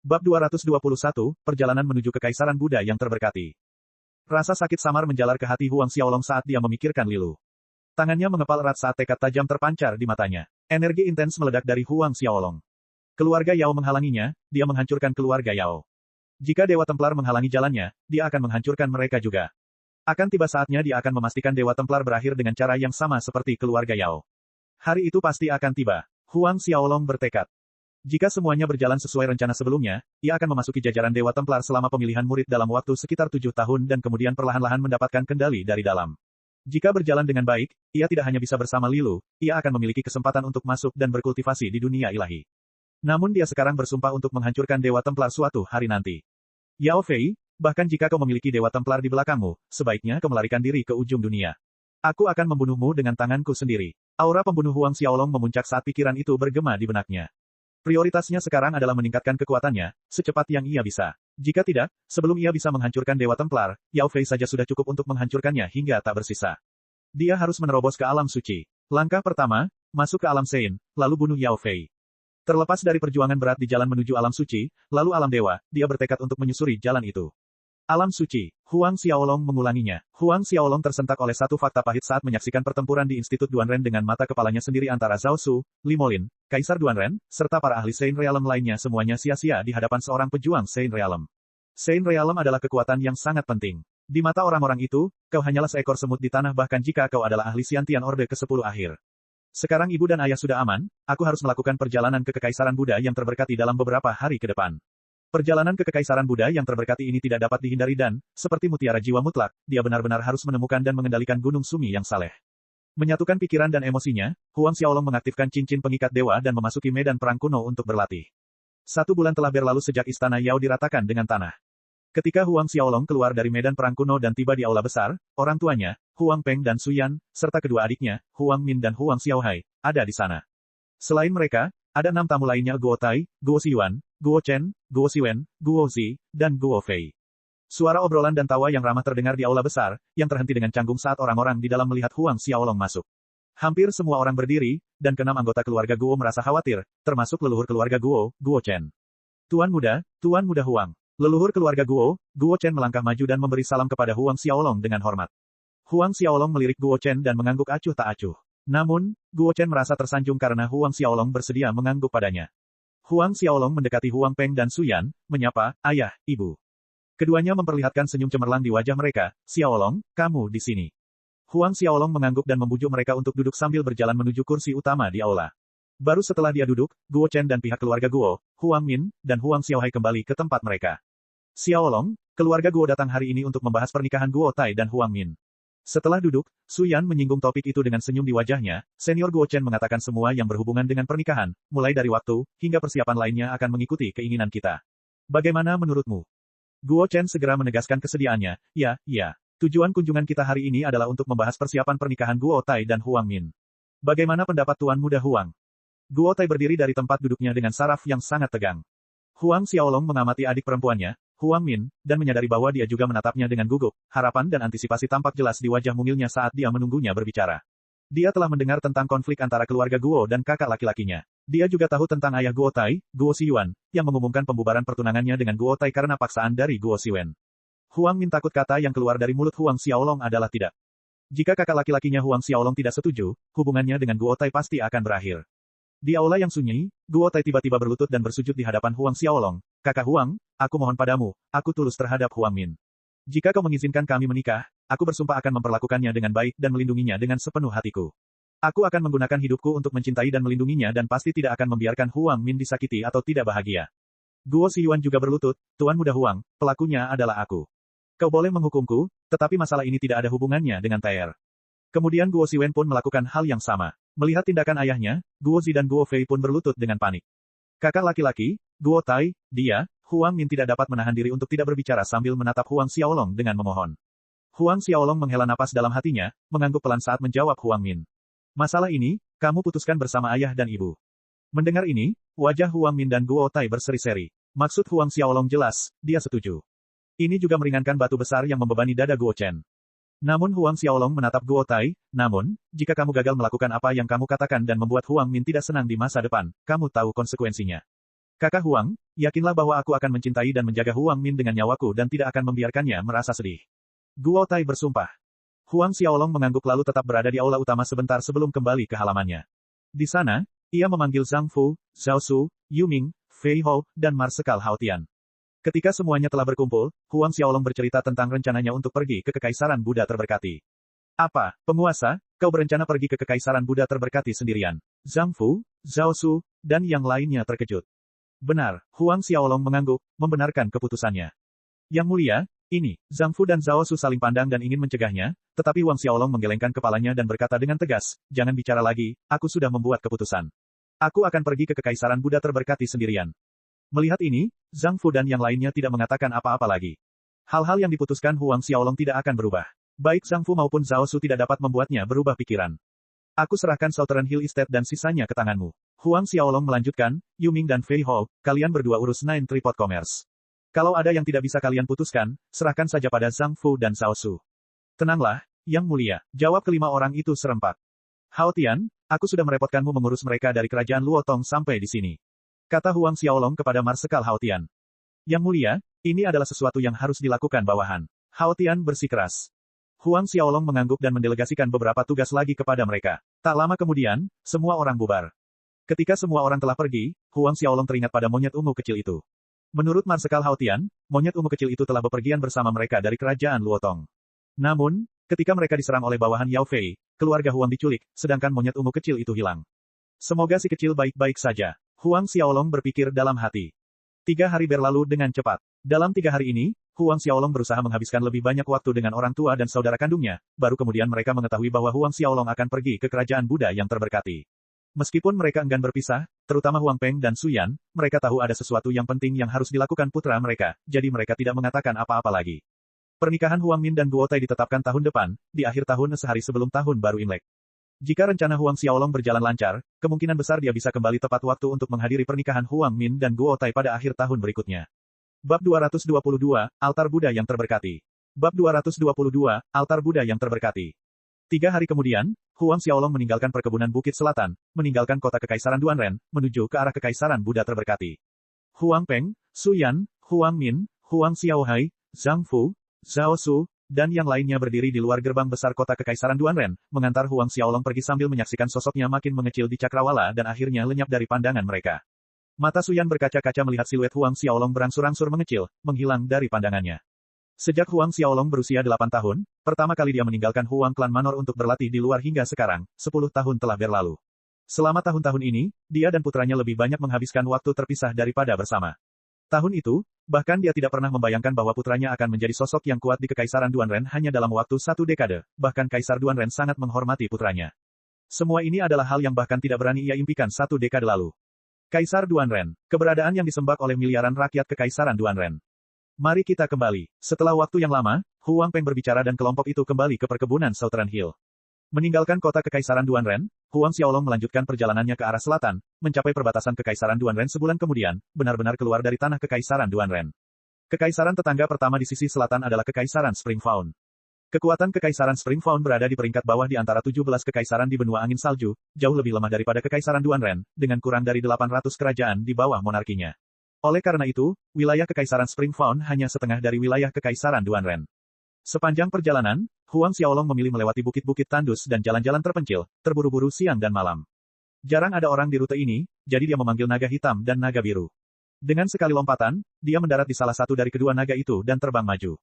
Bab 221, Perjalanan menuju Kekaisaran Buddha yang terberkati. Rasa sakit samar menjalar ke hati Huang Xiaolong saat dia memikirkan Lilu. Tangannya mengepal erat saat tekad tajam terpancar di matanya. Energi intens meledak dari Huang Xiaolong. Keluarga Yao menghalanginya, dia menghancurkan keluarga Yao. Jika Dewa Templar menghalangi jalannya, dia akan menghancurkan mereka juga. Akan tiba saatnya dia akan memastikan Dewa Templar berakhir dengan cara yang sama seperti keluarga Yao. Hari itu pasti akan tiba. Huang Xiaolong bertekad. Jika semuanya berjalan sesuai rencana sebelumnya, ia akan memasuki jajaran Dewa Templar selama pemilihan murid dalam waktu sekitar 7 tahun dan kemudian perlahan-lahan mendapatkan kendali dari dalam. Jika berjalan dengan baik, ia tidak hanya bisa bersama Lilu, ia akan memiliki kesempatan untuk masuk dan berkultivasi di dunia ilahi. Namun dia sekarang bersumpah untuk menghancurkan Dewa Templar suatu hari nanti. Yao Fei, bahkan jika kau memiliki Dewa Templar di belakangmu, sebaiknya kau melarikan diri ke ujung dunia. Aku akan membunuhmu dengan tanganku sendiri. Aura pembunuh Huang Xiaolong memuncak saat pikiran itu bergema di benaknya. Prioritasnya sekarang adalah meningkatkan kekuatannya, secepat yang ia bisa. Jika tidak, sebelum ia bisa menghancurkan Dewa Templar, Yao Fei saja sudah cukup untuk menghancurkannya hingga tak bersisa. Dia harus menerobos ke alam suci. Langkah pertama, masuk ke alam Sein, lalu bunuh Yao Fei. Terlepas dari perjuangan berat di jalan menuju alam suci, lalu alam dewa, dia bertekad untuk menyusuri jalan itu. Alam suci, Huang Xiaolong mengulanginya. Huang Xiaolong tersentak oleh satu fakta pahit saat menyaksikan pertempuran di Institut Duanren dengan mata kepalanya sendiri antara Zhao Su, Li Molin, Kaisar Duanren, serta para ahli Sein Realm lainnya semuanya sia-sia di hadapan seorang pejuang Sein Realm. Sein Realm adalah kekuatan yang sangat penting. Di mata orang-orang itu, kau hanyalah seekor semut di tanah bahkan jika kau adalah ahli Xiantian Orde ke-10 akhir. Sekarang ibu dan ayah sudah aman, aku harus melakukan perjalanan ke Kekaisaran Buddha yang terberkati dalam beberapa hari ke depan. Perjalanan ke Kekaisaran Buddha yang terberkati ini tidak dapat dihindari dan, seperti mutiara jiwa mutlak, dia benar-benar harus menemukan dan mengendalikan Gunung Sumi yang saleh. Menyatukan pikiran dan emosinya, Huang Xiaolong mengaktifkan cincin pengikat dewa dan memasuki medan perang kuno untuk berlatih. 1 bulan telah berlalu sejak istana Yao diratakan dengan tanah. Ketika Huang Xiaolong keluar dari medan perang kuno dan tiba di aula besar, orang tuanya, Huang Peng dan Su Yan, serta kedua adiknya, Huang Min dan Huang Xiaohai, ada di sana. Selain mereka, ada 6 tamu lainnya Guo Tai, Guo Xiyuan, Guo Chen, Guo Siwen, Guo Zi, dan Guo Fei. Suara obrolan dan tawa yang ramah terdengar di aula besar, yang terhenti dengan canggung saat orang-orang di dalam melihat Huang Xiaolong masuk. Hampir semua orang berdiri, dan ke-6 anggota keluarga Guo merasa khawatir, termasuk leluhur keluarga Guo, Guo Chen. Tuan Muda Huang. Leluhur keluarga Guo, Guo Chen melangkah maju dan memberi salam kepada Huang Xiaolong dengan hormat. Huang Xiaolong melirik Guo Chen dan mengangguk acuh tak acuh. Namun, Guo Chen merasa tersanjung karena Huang Xiaolong bersedia mengangguk padanya. Huang Xiaolong mendekati Huang Peng dan Su Yan, menyapa, ayah, ibu. Keduanya memperlihatkan senyum cemerlang di wajah mereka, Xiaolong, kamu di sini. Huang Xiaolong mengangguk dan membujuk mereka untuk duduk sambil berjalan menuju kursi utama di aula. Baru setelah dia duduk, Guo Chen dan pihak keluarga Guo, Huang Min, dan Huang Xiaohai kembali ke tempat mereka. Xiaolong, keluarga Guo datang hari ini untuk membahas pernikahan Guo Tai dan Huang Min. Setelah duduk, Su Yan menyinggung topik itu dengan senyum di wajahnya, senior Guo Chen mengatakan semua yang berhubungan dengan pernikahan, mulai dari waktu, hingga persiapan lainnya akan mengikuti keinginan kita. Bagaimana menurutmu? Guo Chen segera menegaskan kesediaannya, ya. Tujuan kunjungan kita hari ini adalah untuk membahas persiapan pernikahan Guo Tai dan Huang Min. Bagaimana pendapat Tuan Muda Huang? Guo Tai berdiri dari tempat duduknya dengan saraf yang sangat tegang. Huang Xiaolong mengamati adik perempuannya, Huang Min, dan menyadari bahwa dia juga menatapnya dengan gugup, harapan dan antisipasi tampak jelas di wajah mungilnya saat dia menunggunya berbicara. Dia telah mendengar tentang konflik antara keluarga Guo dan kakak laki-lakinya. Dia juga tahu tentang ayah Guo Tai, Guo Xiyuan, yang mengumumkan pembubaran pertunangannya dengan Guo Tai karena paksaan dari Guo Siwen. Huang Min takut kata yang keluar dari mulut Huang Xiaolong adalah tidak. Jika kakak laki-lakinya Huang Xiaolong tidak setuju, hubungannya dengan Guo Tai pasti akan berakhir. Di aula yang sunyi, Guo Tai tiba-tiba berlutut dan bersujud di hadapan Huang Xiaolong. Kakak Huang, aku mohon padamu, aku tulus terhadap Huang Min. Jika kau mengizinkan kami menikah, aku bersumpah akan memperlakukannya dengan baik dan melindunginya dengan sepenuh hatiku. Aku akan menggunakan hidupku untuk mencintai dan melindunginya dan pasti tidak akan membiarkan Huang Min disakiti atau tidak bahagia. Guo Xiyuan juga berlutut, Tuan Muda Huang, pelakunya adalah aku. Kau boleh menghukumku, tetapi masalah ini tidak ada hubungannya dengan Taer. Kemudian Guo Siwen pun melakukan hal yang sama. Melihat tindakan ayahnya, Guo Zi dan Guo Fei pun berlutut dengan panik. Kakak laki-laki, Guo Tai, Huang Min tidak dapat menahan diri untuk tidak berbicara sambil menatap Huang Xiaolong dengan memohon. Huang Xiaolong menghela napas dalam hatinya, mengangguk pelan saat menjawab Huang Min. Masalah ini, kamu putuskan bersama ayah dan ibu. Mendengar ini, wajah Huang Min dan Guo Tai berseri-seri. Maksud Huang Xiaolong jelas, dia setuju. Ini juga meringankan batu besar yang membebani dada Guo Chen. Namun Huang Xiaolong menatap Guo Tai, namun, jika kamu gagal melakukan apa yang kamu katakan dan membuat Huang Min tidak senang di masa depan, kamu tahu konsekuensinya. Kakak Huang, yakinlah bahwa aku akan mencintai dan menjaga Huang Min dengan nyawaku dan tidak akan membiarkannya merasa sedih. Guo Tai bersumpah. Huang Xiaolong mengangguk lalu tetap berada di aula utama sebentar sebelum kembali ke halamannya. Di sana, ia memanggil Zhang Fu, Zhao Su, Yu Ming, Fei Hou, dan Marsekal Hao Tian. Ketika semuanya telah berkumpul, Huang Xiaolong bercerita tentang rencananya untuk pergi ke Kekaisaran Buddha Terberkati. Apa, penguasa, kau berencana pergi ke Kekaisaran Buddha Terberkati sendirian? Zhang Fu, Zhao Su, dan yang lainnya terkejut. Benar, Huang Xiaolong mengangguk, membenarkan keputusannya. Yang mulia, ini, Zhang Fu dan Zhao Su saling pandang dan ingin mencegahnya, tetapi Huang Xiaolong menggelengkan kepalanya dan berkata dengan tegas, jangan bicara lagi, aku sudah membuat keputusan. Aku akan pergi ke Kekaisaran Buddha Terberkati sendirian. Melihat ini, Zhang Fu dan yang lainnya tidak mengatakan apa-apa lagi. Hal-hal yang diputuskan Huang Xiaolong tidak akan berubah. Baik Zhang Fu maupun Zhao Su tidak dapat membuatnya berubah pikiran. Aku serahkan Southern Hill Estate dan sisanya ke tanganmu. Huang Xiaolong melanjutkan, Yu Ming dan Fei Hou, kalian berdua urus Nine Tripod Commerce. Kalau ada yang tidak bisa kalian putuskan, serahkan saja pada Zhang Fu dan Zhao Su. Tenanglah, Yang Mulia, jawab kelima orang itu serempak. Hao Tian, aku sudah merepotkanmu mengurus mereka dari kerajaan Luotong sampai di sini. Kata Huang Xiaolong kepada Marsekal Hao Tian. Yang Mulia, ini adalah sesuatu yang harus dilakukan bawahan. Hao Tian bersikeras. Huang Xiaolong mengangguk dan mendelegasikan beberapa tugas lagi kepada mereka. Tak lama kemudian, semua orang bubar. Ketika semua orang telah pergi, Huang Xiaolong teringat pada monyet ungu kecil itu. Menurut Marsekal Hao Tian, monyet ungu kecil itu telah bepergian bersama mereka dari kerajaan Luotong. Namun, ketika mereka diserang oleh bawahan Yao Fei, keluarga Huang diculik, sedangkan monyet ungu kecil itu hilang. Semoga si kecil baik-baik saja. Huang Xiaolong berpikir dalam hati. 3 hari berlalu dengan cepat. Dalam 3 hari ini, Huang Xiaolong berusaha menghabiskan lebih banyak waktu dengan orang tua dan saudara kandungnya, baru kemudian mereka mengetahui bahwa Huang Xiaolong akan pergi ke kerajaan Buddha yang terberkati. Meskipun mereka enggan berpisah, terutama Huang Peng dan Su Yan, mereka tahu ada sesuatu yang penting yang harus dilakukan putra mereka, jadi mereka tidak mengatakan apa-apa lagi. Pernikahan Huang Min dan Guo Tai ditetapkan tahun depan, di akhir tahun sehari sebelum tahun baru Imlek. Jika rencana Huang Xiaolong berjalan lancar, kemungkinan besar dia bisa kembali tepat waktu untuk menghadiri pernikahan Huang Min dan Guo Tai pada akhir tahun berikutnya. Bab 222, Altar Buddha yang Terberkati. Bab 222, Altar Buddha yang Terberkati. 3 hari kemudian, Huang Xiaolong meninggalkan perkebunan Bukit Selatan, meninggalkan kota Kekaisaran Duanren, menuju ke arah Kekaisaran Buddha Terberkati. Huang Peng, Su Yan, Huang Min, Huang Xiaohai, Zhang Fu, Zhao Su, dan yang lainnya berdiri di luar gerbang besar kota Kekaisaran Duanren, mengantar Huang Xiaolong pergi sambil menyaksikan sosoknya makin mengecil di cakrawala dan akhirnya lenyap dari pandangan mereka. Mata Su Yan berkaca-kaca melihat siluet Huang Xiaolong berangsur-angsur mengecil, menghilang dari pandangannya. Sejak Huang Xiaolong berusia 8 tahun, pertama kali dia meninggalkan Huang Klan Manor untuk berlatih di luar hingga sekarang, 10 tahun telah berlalu. Selama tahun-tahun ini, dia dan putranya lebih banyak menghabiskan waktu terpisah daripada bersama. Tahun itu, bahkan dia tidak pernah membayangkan bahwa putranya akan menjadi sosok yang kuat di Kekaisaran Duanren hanya dalam waktu 1 dekade, bahkan Kaisar Duanren sangat menghormati putranya. Semua ini adalah hal yang bahkan tidak berani ia impikan 1 dekade lalu. Kaisar Duanren, keberadaan yang disembah oleh miliaran rakyat Kekaisaran Duanren. Mari kita kembali. Setelah waktu yang lama, Huang Peng berbicara dan kelompok itu kembali ke perkebunan Southern Hill. Meninggalkan kota Kekaisaran Duanren, Huang Xiaolong melanjutkan perjalanannya ke arah selatan, mencapai perbatasan Kekaisaran Duanren sebulan kemudian, benar-benar keluar dari tanah Kekaisaran Duanren. Kekaisaran tetangga pertama di sisi selatan adalah Kekaisaran Spring Fawn. Kekuatan Kekaisaran Spring Fawn berada di peringkat bawah di antara 17 kekaisaran di benua angin salju, jauh lebih lemah daripada Kekaisaran Duanren, dengan kurang dari 800 kerajaan di bawah monarkinya. Oleh karena itu, wilayah Kekaisaran Spring Fawn hanya setengah dari wilayah Kekaisaran Duanren. Sepanjang perjalanan, Huang Xiaolong memilih melewati bukit-bukit tandus dan jalan-jalan terpencil, terburu-buru siang dan malam. Jarang ada orang di rute ini, jadi dia memanggil naga hitam dan naga biru. Dengan sekali lompatan, dia mendarat di salah satu dari kedua naga itu dan terbang maju.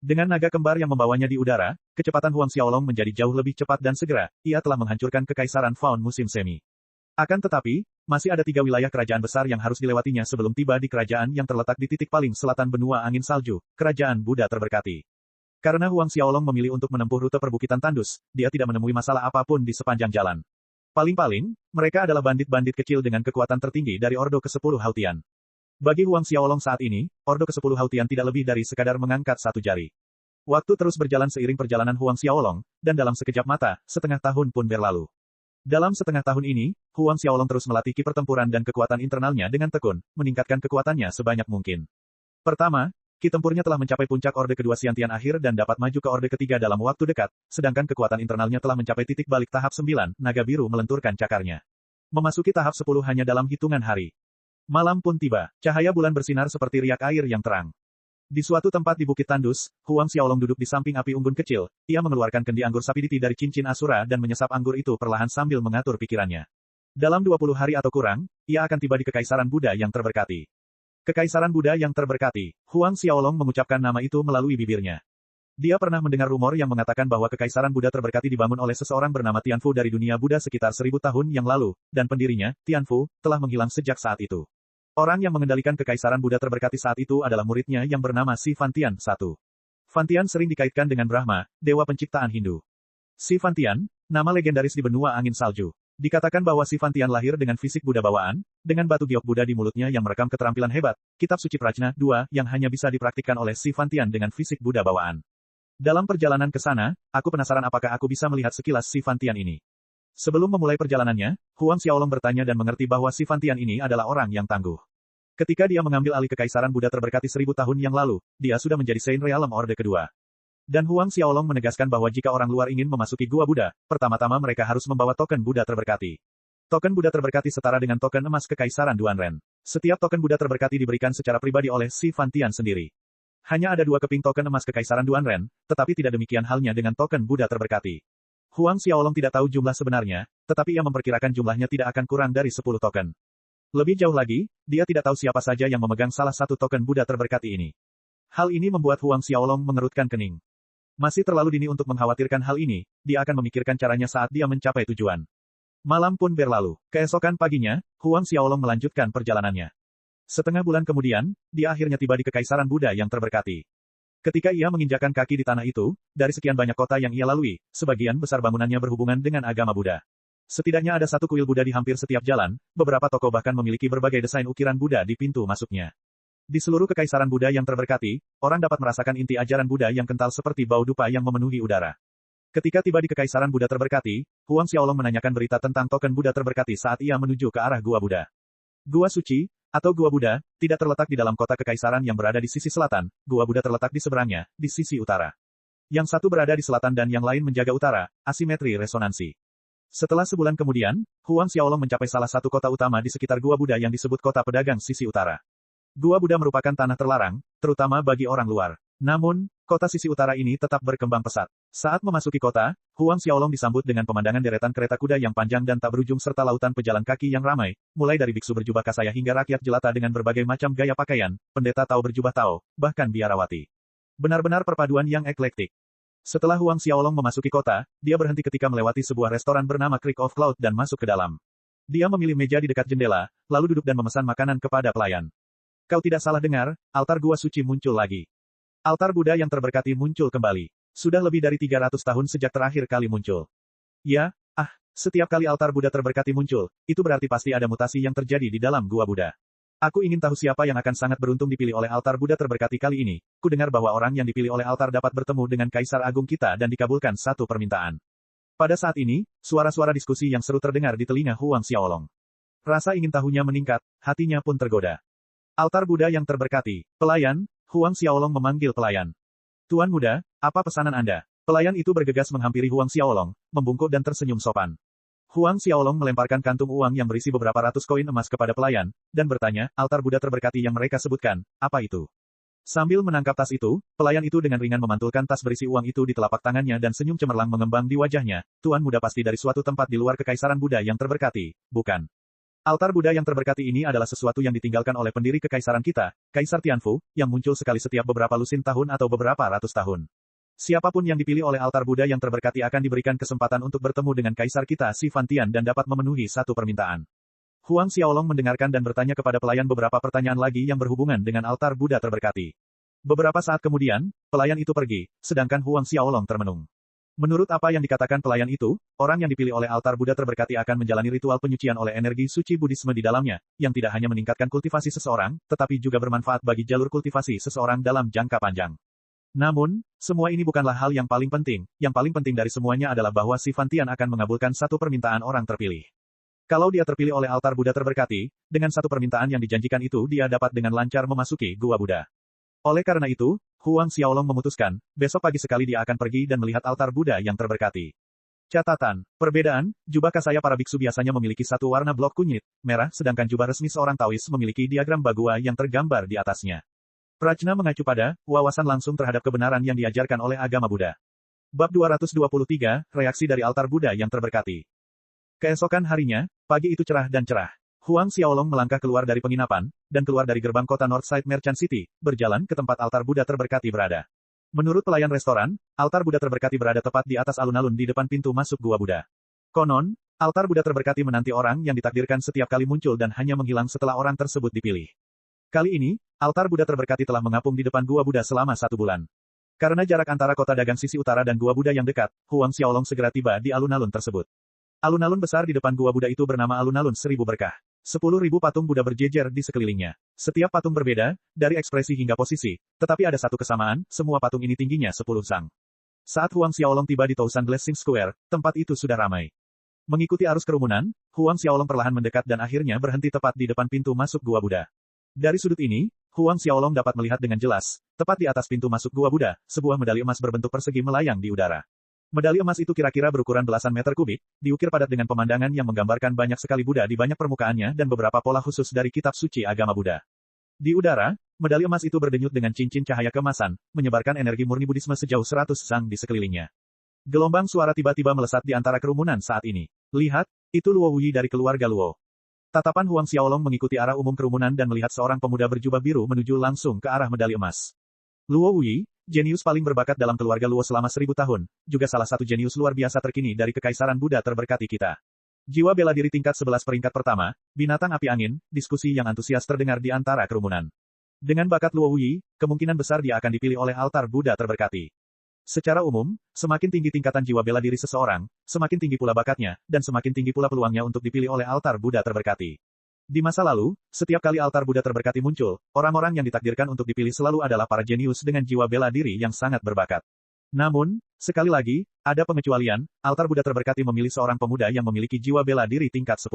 Dengan naga kembar yang membawanya di udara, kecepatan Huang Xiaolong menjadi jauh lebih cepat dan segera, ia telah menghancurkan Kekaisaran Fawn musim semi. Akan tetapi, masih ada 3 wilayah kerajaan besar yang harus dilewatinya sebelum tiba di kerajaan yang terletak di titik paling selatan benua angin salju, Kerajaan Buddha Terberkati. Karena Huang Xiaolong memilih untuk menempuh rute perbukitan tandus, dia tidak menemui masalah apapun di sepanjang jalan. Paling-paling, mereka adalah bandit-bandit kecil dengan kekuatan tertinggi dari Ordo ke-10 Hautian. Bagi Huang Xiaolong saat ini, Ordo ke-10 Hautian tidak lebih dari sekadar mengangkat 1 jari. Waktu terus berjalan seiring perjalanan Huang Xiaolong, dan dalam sekejap mata, setengah tahun pun berlalu. Dalam setengah tahun ini, Huang Xiaolong terus melatih ki pertempuran dan kekuatan internalnya dengan tekun, meningkatkan kekuatannya sebanyak mungkin. Pertama, ki tempurnya telah mencapai puncak Orde kedua Xiantian akhir dan dapat maju ke Orde ketiga dalam waktu dekat, sedangkan kekuatan internalnya telah mencapai titik balik tahap 9, naga biru melenturkan cakarnya. Memasuki tahap 10 hanya dalam hitungan hari. Malam pun tiba. Cahaya bulan bersinar seperti riak air yang terang. Di suatu tempat di Bukit Tandus, Huang Xiaolong duduk di samping api unggun kecil. Ia mengeluarkan kendi anggur sapiditi dari cincin Asura dan menyesap anggur itu perlahan sambil mengatur pikirannya. Dalam 20 hari atau kurang, ia akan tiba di Kekaisaran Buddha yang terberkati. Kekaisaran Buddha yang terberkati. Huang Xiaolong mengucapkan nama itu melalui bibirnya. Dia pernah mendengar rumor yang mengatakan bahwa Kekaisaran Buddha terberkati dibangun oleh seseorang bernama Tianfu dari dunia Buddha sekitar 1000 tahun yang lalu, dan pendirinya, Tianfu, telah menghilang sejak saat itu. Orang yang mengendalikan Kekaisaran Buddha terberkati saat itu adalah muridnya yang bernama Si Fantian I. Fantian sering dikaitkan dengan Brahma, dewa penciptaan Hindu. Si Fantian, nama legendaris di benua angin salju. Dikatakan bahwa Si Fantian lahir dengan fisik Buddha bawaan, dengan batu giok Buddha di mulutnya yang merekam keterampilan hebat, Kitab Suci Prajna 2 yang hanya bisa dipraktikkan oleh Si Fantian dengan fisik Buddha bawaan. Dalam perjalanan ke sana, aku penasaran apakah aku bisa melihat sekilas Si Fantian ini. Sebelum memulai perjalanannya, Huang Xiaolong bertanya dan mengerti bahwa Si Fantian ini adalah orang yang tangguh. Ketika dia mengambil alih Kekaisaran Buddha terberkati 1000 tahun yang lalu, dia sudah menjadi Saint Realm Orde kedua. Dan Huang Xiaolong menegaskan bahwa jika orang luar ingin memasuki Gua Buddha, pertama-tama mereka harus membawa token Buddha terberkati. Token Buddha terberkati setara dengan token emas Kekaisaran Duanren. Setiap token Buddha terberkati diberikan secara pribadi oleh Si Fantian sendiri. Hanya ada 2 keping token emas Kekaisaran Duanren, tetapi tidak demikian halnya dengan token Buddha terberkati. Huang Xiaolong tidak tahu jumlah sebenarnya, tetapi ia memperkirakan jumlahnya tidak akan kurang dari 10 token. Lebih jauh lagi, dia tidak tahu siapa saja yang memegang salah satu token Buddha terberkati ini. Hal ini membuat Huang Xiaolong mengerutkan kening. Masih terlalu dini untuk mengkhawatirkan hal ini, dia akan memikirkan caranya saat dia mencapai tujuan. Malam pun berlalu. Keesokan paginya, Huang Xiaolong melanjutkan perjalanannya. Setengah bulan kemudian, dia akhirnya tiba di Kekaisaran Buddha yang terberkati. Ketika ia menginjakkan kaki di tanah itu, dari sekian banyak kota yang ia lalui, sebagian besar bangunannya berhubungan dengan agama Buddha. Setidaknya ada satu kuil Buddha di hampir setiap jalan, beberapa toko bahkan memiliki berbagai desain ukiran Buddha di pintu masuknya. Di seluruh Kekaisaran Buddha yang terberkati, orang dapat merasakan inti ajaran Buddha yang kental seperti bau dupa yang memenuhi udara. Ketika tiba di Kekaisaran Buddha terberkati, Huang Xiaolong menanyakan berita tentang token Buddha terberkati saat ia menuju ke arah Gua Buddha. Gua Suci, atau Gua Buddha, tidak terletak di dalam kota Kekaisaran yang berada di sisi selatan, Gua Buddha terletak di seberangnya, di sisi utara. Yang satu berada di selatan dan yang lain menjaga utara, asimetri resonansi. Setelah sebulan kemudian, Huang Xiaolong mencapai salah satu kota utama di sekitar Gua Buddha yang disebut Kota Pedagang Sisi Utara. Gua Buddha merupakan tanah terlarang, terutama bagi orang luar. Namun, kota sisi utara ini tetap berkembang pesat. Saat memasuki kota, Huang Xiaolong disambut dengan pemandangan deretan kereta kuda yang panjang dan tak berujung serta lautan pejalan kaki yang ramai, mulai dari biksu berjubah kasaya hingga rakyat jelata dengan berbagai macam gaya pakaian, pendeta Tao berjubah Tao, bahkan biarawati. Benar-benar perpaduan yang eklektik. Setelah Huang Xiaolong memasuki kota, dia berhenti ketika melewati sebuah restoran bernama Creek of Cloud dan masuk ke dalam. Dia memilih meja di dekat jendela, lalu duduk dan memesan makanan kepada pelayan. Kau tidak salah dengar, altar Gua Suci muncul lagi. Altar Buddha yang terberkati muncul kembali. Sudah lebih dari 300 tahun sejak terakhir kali muncul. Ya, setiap kali altar Buddha terberkati muncul, itu berarti pasti ada mutasi yang terjadi di dalam Gua Buddha. Aku ingin tahu siapa yang akan sangat beruntung dipilih oleh altar Buddha terberkati kali ini. Kudengar bahwa orang yang dipilih oleh altar dapat bertemu dengan Kaisar Agung kita dan dikabulkan satu permintaan. Pada saat ini, suara-suara diskusi yang seru terdengar di telinga Huang Xiaolong. Rasa ingin tahunya meningkat, hatinya pun tergoda. Altar Buddha yang terberkati. Pelayan, Huang Xiaolong memanggil pelayan. Tuan muda, apa pesanan Anda? Pelayan itu bergegas menghampiri Huang Xiaolong, membungkuk dan tersenyum sopan. Huang Xiaolong melemparkan kantung uang yang berisi beberapa ratus koin emas kepada pelayan, dan bertanya, altar Buddha terberkati yang mereka sebutkan, apa itu? Sambil menangkap tas itu, pelayan itu dengan ringan memantulkan tas berisi uang itu di telapak tangannya dan senyum cemerlang mengembang di wajahnya. Tuan muda pasti dari suatu tempat di luar Kekaisaran Buddha yang terberkati, bukan? Altar Buddha yang terberkati ini adalah sesuatu yang ditinggalkan oleh pendiri kekaisaran kita, Kaisar Tianfu, yang muncul sekali setiap beberapa lusin tahun atau beberapa ratus tahun. Siapapun yang dipilih oleh altar Buddha yang terberkati akan diberikan kesempatan untuk bertemu dengan Kaisar kita Si Fantian dan dapat memenuhi satu permintaan. Huang Xiaolong mendengarkan dan bertanya kepada pelayan beberapa pertanyaan lagi yang berhubungan dengan altar Buddha terberkati. Beberapa saat kemudian, pelayan itu pergi, sedangkan Huang Xiaolong termenung. Menurut apa yang dikatakan pelayan itu, orang yang dipilih oleh altar Buddha terberkati akan menjalani ritual penyucian oleh energi suci Buddhisme di dalamnya, yang tidak hanya meningkatkan kultivasi seseorang, tetapi juga bermanfaat bagi jalur kultivasi seseorang dalam jangka panjang. Namun, semua ini bukanlah hal yang paling penting dari semuanya adalah bahwa Si Fantian akan mengabulkan satu permintaan orang terpilih. Kalau dia terpilih oleh altar Buddha terberkati, dengan satu permintaan yang dijanjikan itu dia dapat dengan lancar memasuki Gua Buddha. Oleh karena itu, Huang Xiaolong memutuskan, besok pagi sekali dia akan pergi dan melihat altar Buddha yang terberkati. Catatan, perbedaan, jubah kasaya para biksu biasanya memiliki satu warna blok kunyit, merah, sedangkan jubah resmi seorang Taois memiliki diagram bagua yang tergambar di atasnya. Prajna mengacu pada wawasan langsung terhadap kebenaran yang diajarkan oleh agama Buddha. Bab 223, Reaksi dari Altar Buddha yang Terberkati. Keesokan harinya, pagi itu cerah dan cerah. Huang Xiaolong melangkah keluar dari penginapan, dan keluar dari gerbang kota Northside Merchant City, berjalan ke tempat altar Buddha terberkati berada. Menurut pelayan restoran, altar Buddha terberkati berada tepat di atas alun-alun di depan pintu masuk gua Buddha. Konon, altar Buddha terberkati menanti orang yang ditakdirkan setiap kali muncul dan hanya menghilang setelah orang tersebut dipilih. Kali ini, altar Buddha terberkati telah mengapung di depan gua Buddha selama 1 bulan. Karena jarak antara kota dagang sisi utara dan gua Buddha yang dekat, Huang Xiaolong segera tiba di alun-alun tersebut. Alun-alun besar di depan gua Buddha itu bernama alun-alun 1000 berkah. 10.000 patung Buddha berjejer di sekelilingnya. Setiap patung berbeda, dari ekspresi hingga posisi, tetapi ada satu kesamaan, semua patung ini tingginya 10 sang. Saat Huang Xiaolong tiba di Thousand Blessing Square, tempat itu sudah ramai. Mengikuti arus kerumunan, Huang Xiaolong perlahan mendekat dan akhirnya berhenti tepat di depan pintu masuk gua Buddha. Dari sudut ini, Huang Xiaolong dapat melihat dengan jelas, tepat di atas pintu masuk gua Buddha, sebuah medali emas berbentuk persegi melayang di udara. Medali emas itu kira-kira berukuran belasan meter kubik, diukir padat dengan pemandangan yang menggambarkan banyak sekali Buddha di banyak permukaannya dan beberapa pola khusus dari kitab suci agama Buddha. Di udara, medali emas itu berdenyut dengan cincin cahaya keemasan, menyebarkan energi murni Buddhisme sejauh 100 sang di sekelilingnya. Gelombang suara tiba-tiba melesat di antara kerumunan saat ini. Lihat, itu Luo Wuyi dari keluarga Luo. Tatapan Huang Xiaolong mengikuti arah umum kerumunan dan melihat seorang pemuda berjubah biru menuju langsung ke arah medali emas. Luo Wuyi, jenius paling berbakat dalam keluarga Luo selama 1000 tahun, juga salah satu jenius luar biasa terkini dari Kekaisaran Buddha terberkati kita. Jiwa bela diri tingkat 11 peringkat pertama, binatang api angin, diskusi yang antusias terdengar di antara kerumunan. Dengan bakat Luo Wuyi, kemungkinan besar dia akan dipilih oleh altar Buddha terberkati. Secara umum, semakin tinggi tingkatan jiwa bela diri seseorang, semakin tinggi pula bakatnya, dan semakin tinggi pula peluangnya untuk dipilih oleh altar Buddha terberkati. Di masa lalu, setiap kali altar Buddha terberkati muncul, orang-orang yang ditakdirkan untuk dipilih selalu adalah para jenius dengan jiwa bela diri yang sangat berbakat. Namun, sekali lagi, ada pengecualian, altar Buddha terberkati memilih seorang pemuda yang memiliki jiwa bela diri tingkat 10.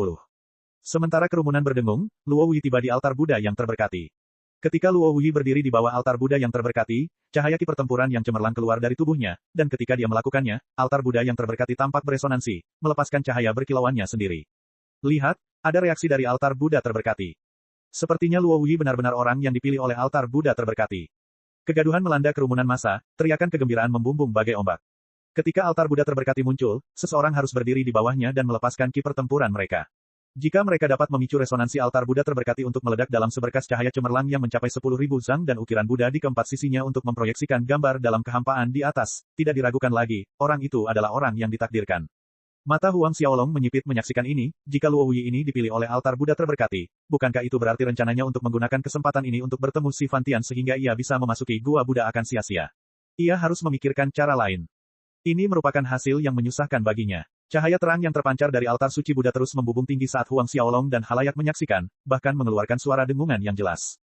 Sementara kerumunan berdengung, Luo Wuyi tiba di altar Buddha yang terberkati. Ketika Luo Wuyi berdiri di bawah altar Buddha yang terberkati, cahaya ki pertempuran yang cemerlang keluar dari tubuhnya, dan ketika dia melakukannya, altar Buddha yang terberkati tampak beresonansi, melepaskan cahaya berkilauannya sendiri. Lihat, ada reaksi dari altar Buddha terberkati. Sepertinya Luo Wuyi benar-benar orang yang dipilih oleh altar Buddha terberkati. Kegaduhan melanda kerumunan massa, teriakan kegembiraan membumbung bagai ombak. Ketika altar Buddha terberkati muncul, seseorang harus berdiri di bawahnya dan melepaskan ki pertempuran mereka. Jika mereka dapat memicu resonansi altar Buddha terberkati untuk meledak dalam seberkas cahaya cemerlang yang mencapai 10.000 zang dan ukiran Buddha di keempat sisinya untuk memproyeksikan gambar dalam kehampaan di atas, tidak diragukan lagi, orang itu adalah orang yang ditakdirkan. Mata Huang Xiaolong menyipit menyaksikan ini, jika Luo Wuyi ini dipilih oleh altar Buddha terberkati, bukankah itu berarti rencananya untuk menggunakan kesempatan ini untuk bertemu si Fantian sehingga ia bisa memasuki gua Buddha akan sia-sia. Ia harus memikirkan cara lain. Ini merupakan hasil yang menyusahkan baginya. Cahaya terang yang terpancar dari altar suci Buddha terus membubung tinggi saat Huang Xiaolong dan halayak menyaksikan, bahkan mengeluarkan suara dengungan yang jelas.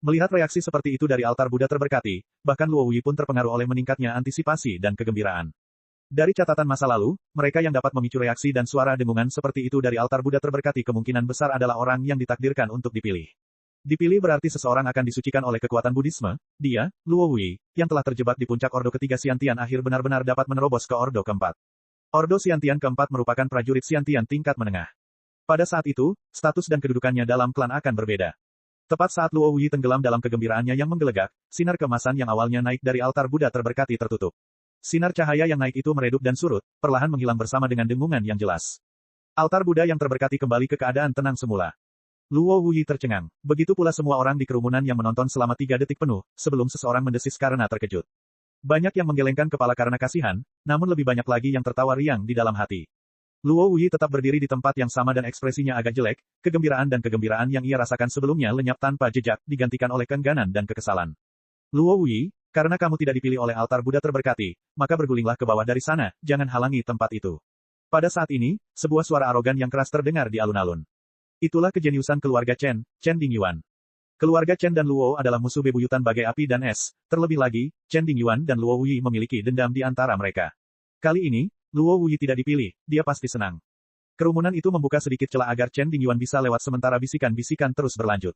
Melihat reaksi seperti itu dari altar Buddha terberkati, bahkan Luo Wuyi pun terpengaruh oleh meningkatnya antisipasi dan kegembiraan. Dari catatan masa lalu, mereka yang dapat memicu reaksi dan suara dengungan seperti itu dari altar Buddha terberkati kemungkinan besar adalah orang yang ditakdirkan untuk dipilih. Dipilih berarti seseorang akan disucikan oleh kekuatan Buddhisme, dia, Luo Wuyi, yang telah terjebak di puncak Ordo ketiga Xiantian akhir benar-benar dapat menerobos ke Ordo keempat. Ordo Xiantian keempat merupakan prajurit Xiantian tingkat menengah. Pada saat itu, status dan kedudukannya dalam klan akan berbeda. Tepat saat Luo Wuyi tenggelam dalam kegembiraannya yang menggelegak, sinar keemasan yang awalnya naik dari altar Buddha terberkati tertutup. Sinar cahaya yang naik itu meredup dan surut, perlahan menghilang bersama dengan dengungan yang jelas. Altar Buddha yang terberkati kembali ke keadaan tenang semula. Luo Wuyi tercengang. Begitu pula semua orang di kerumunan yang menonton selama 3 detik penuh, sebelum seseorang mendesis karena terkejut. Banyak yang menggelengkan kepala karena kasihan, namun lebih banyak lagi yang tertawa riang di dalam hati. Luo Wuyi tetap berdiri di tempat yang sama dan ekspresinya agak jelek, kegembiraan dan kegembiraan yang ia rasakan sebelumnya lenyap tanpa jejak, digantikan oleh keengganan dan kekesalan. Luo Wuyi, karena kamu tidak dipilih oleh altar Buddha terberkati, maka bergulinglah ke bawah dari sana, jangan halangi tempat itu. Pada saat ini, sebuah suara arogan yang keras terdengar di alun-alun. Itulah kejeniusan keluarga Chen, Chen Dingyuan. Keluarga Chen dan Luo adalah musuh bebuyutan bagai api dan es, terlebih lagi, Chen Dingyuan dan Luo Wuyi memiliki dendam di antara mereka. Kali ini, Luo Wuyi tidak dipilih, dia pasti senang. Kerumunan itu membuka sedikit celah agar Chen Dingyuan bisa lewat sementara bisikan-bisikan terus berlanjut.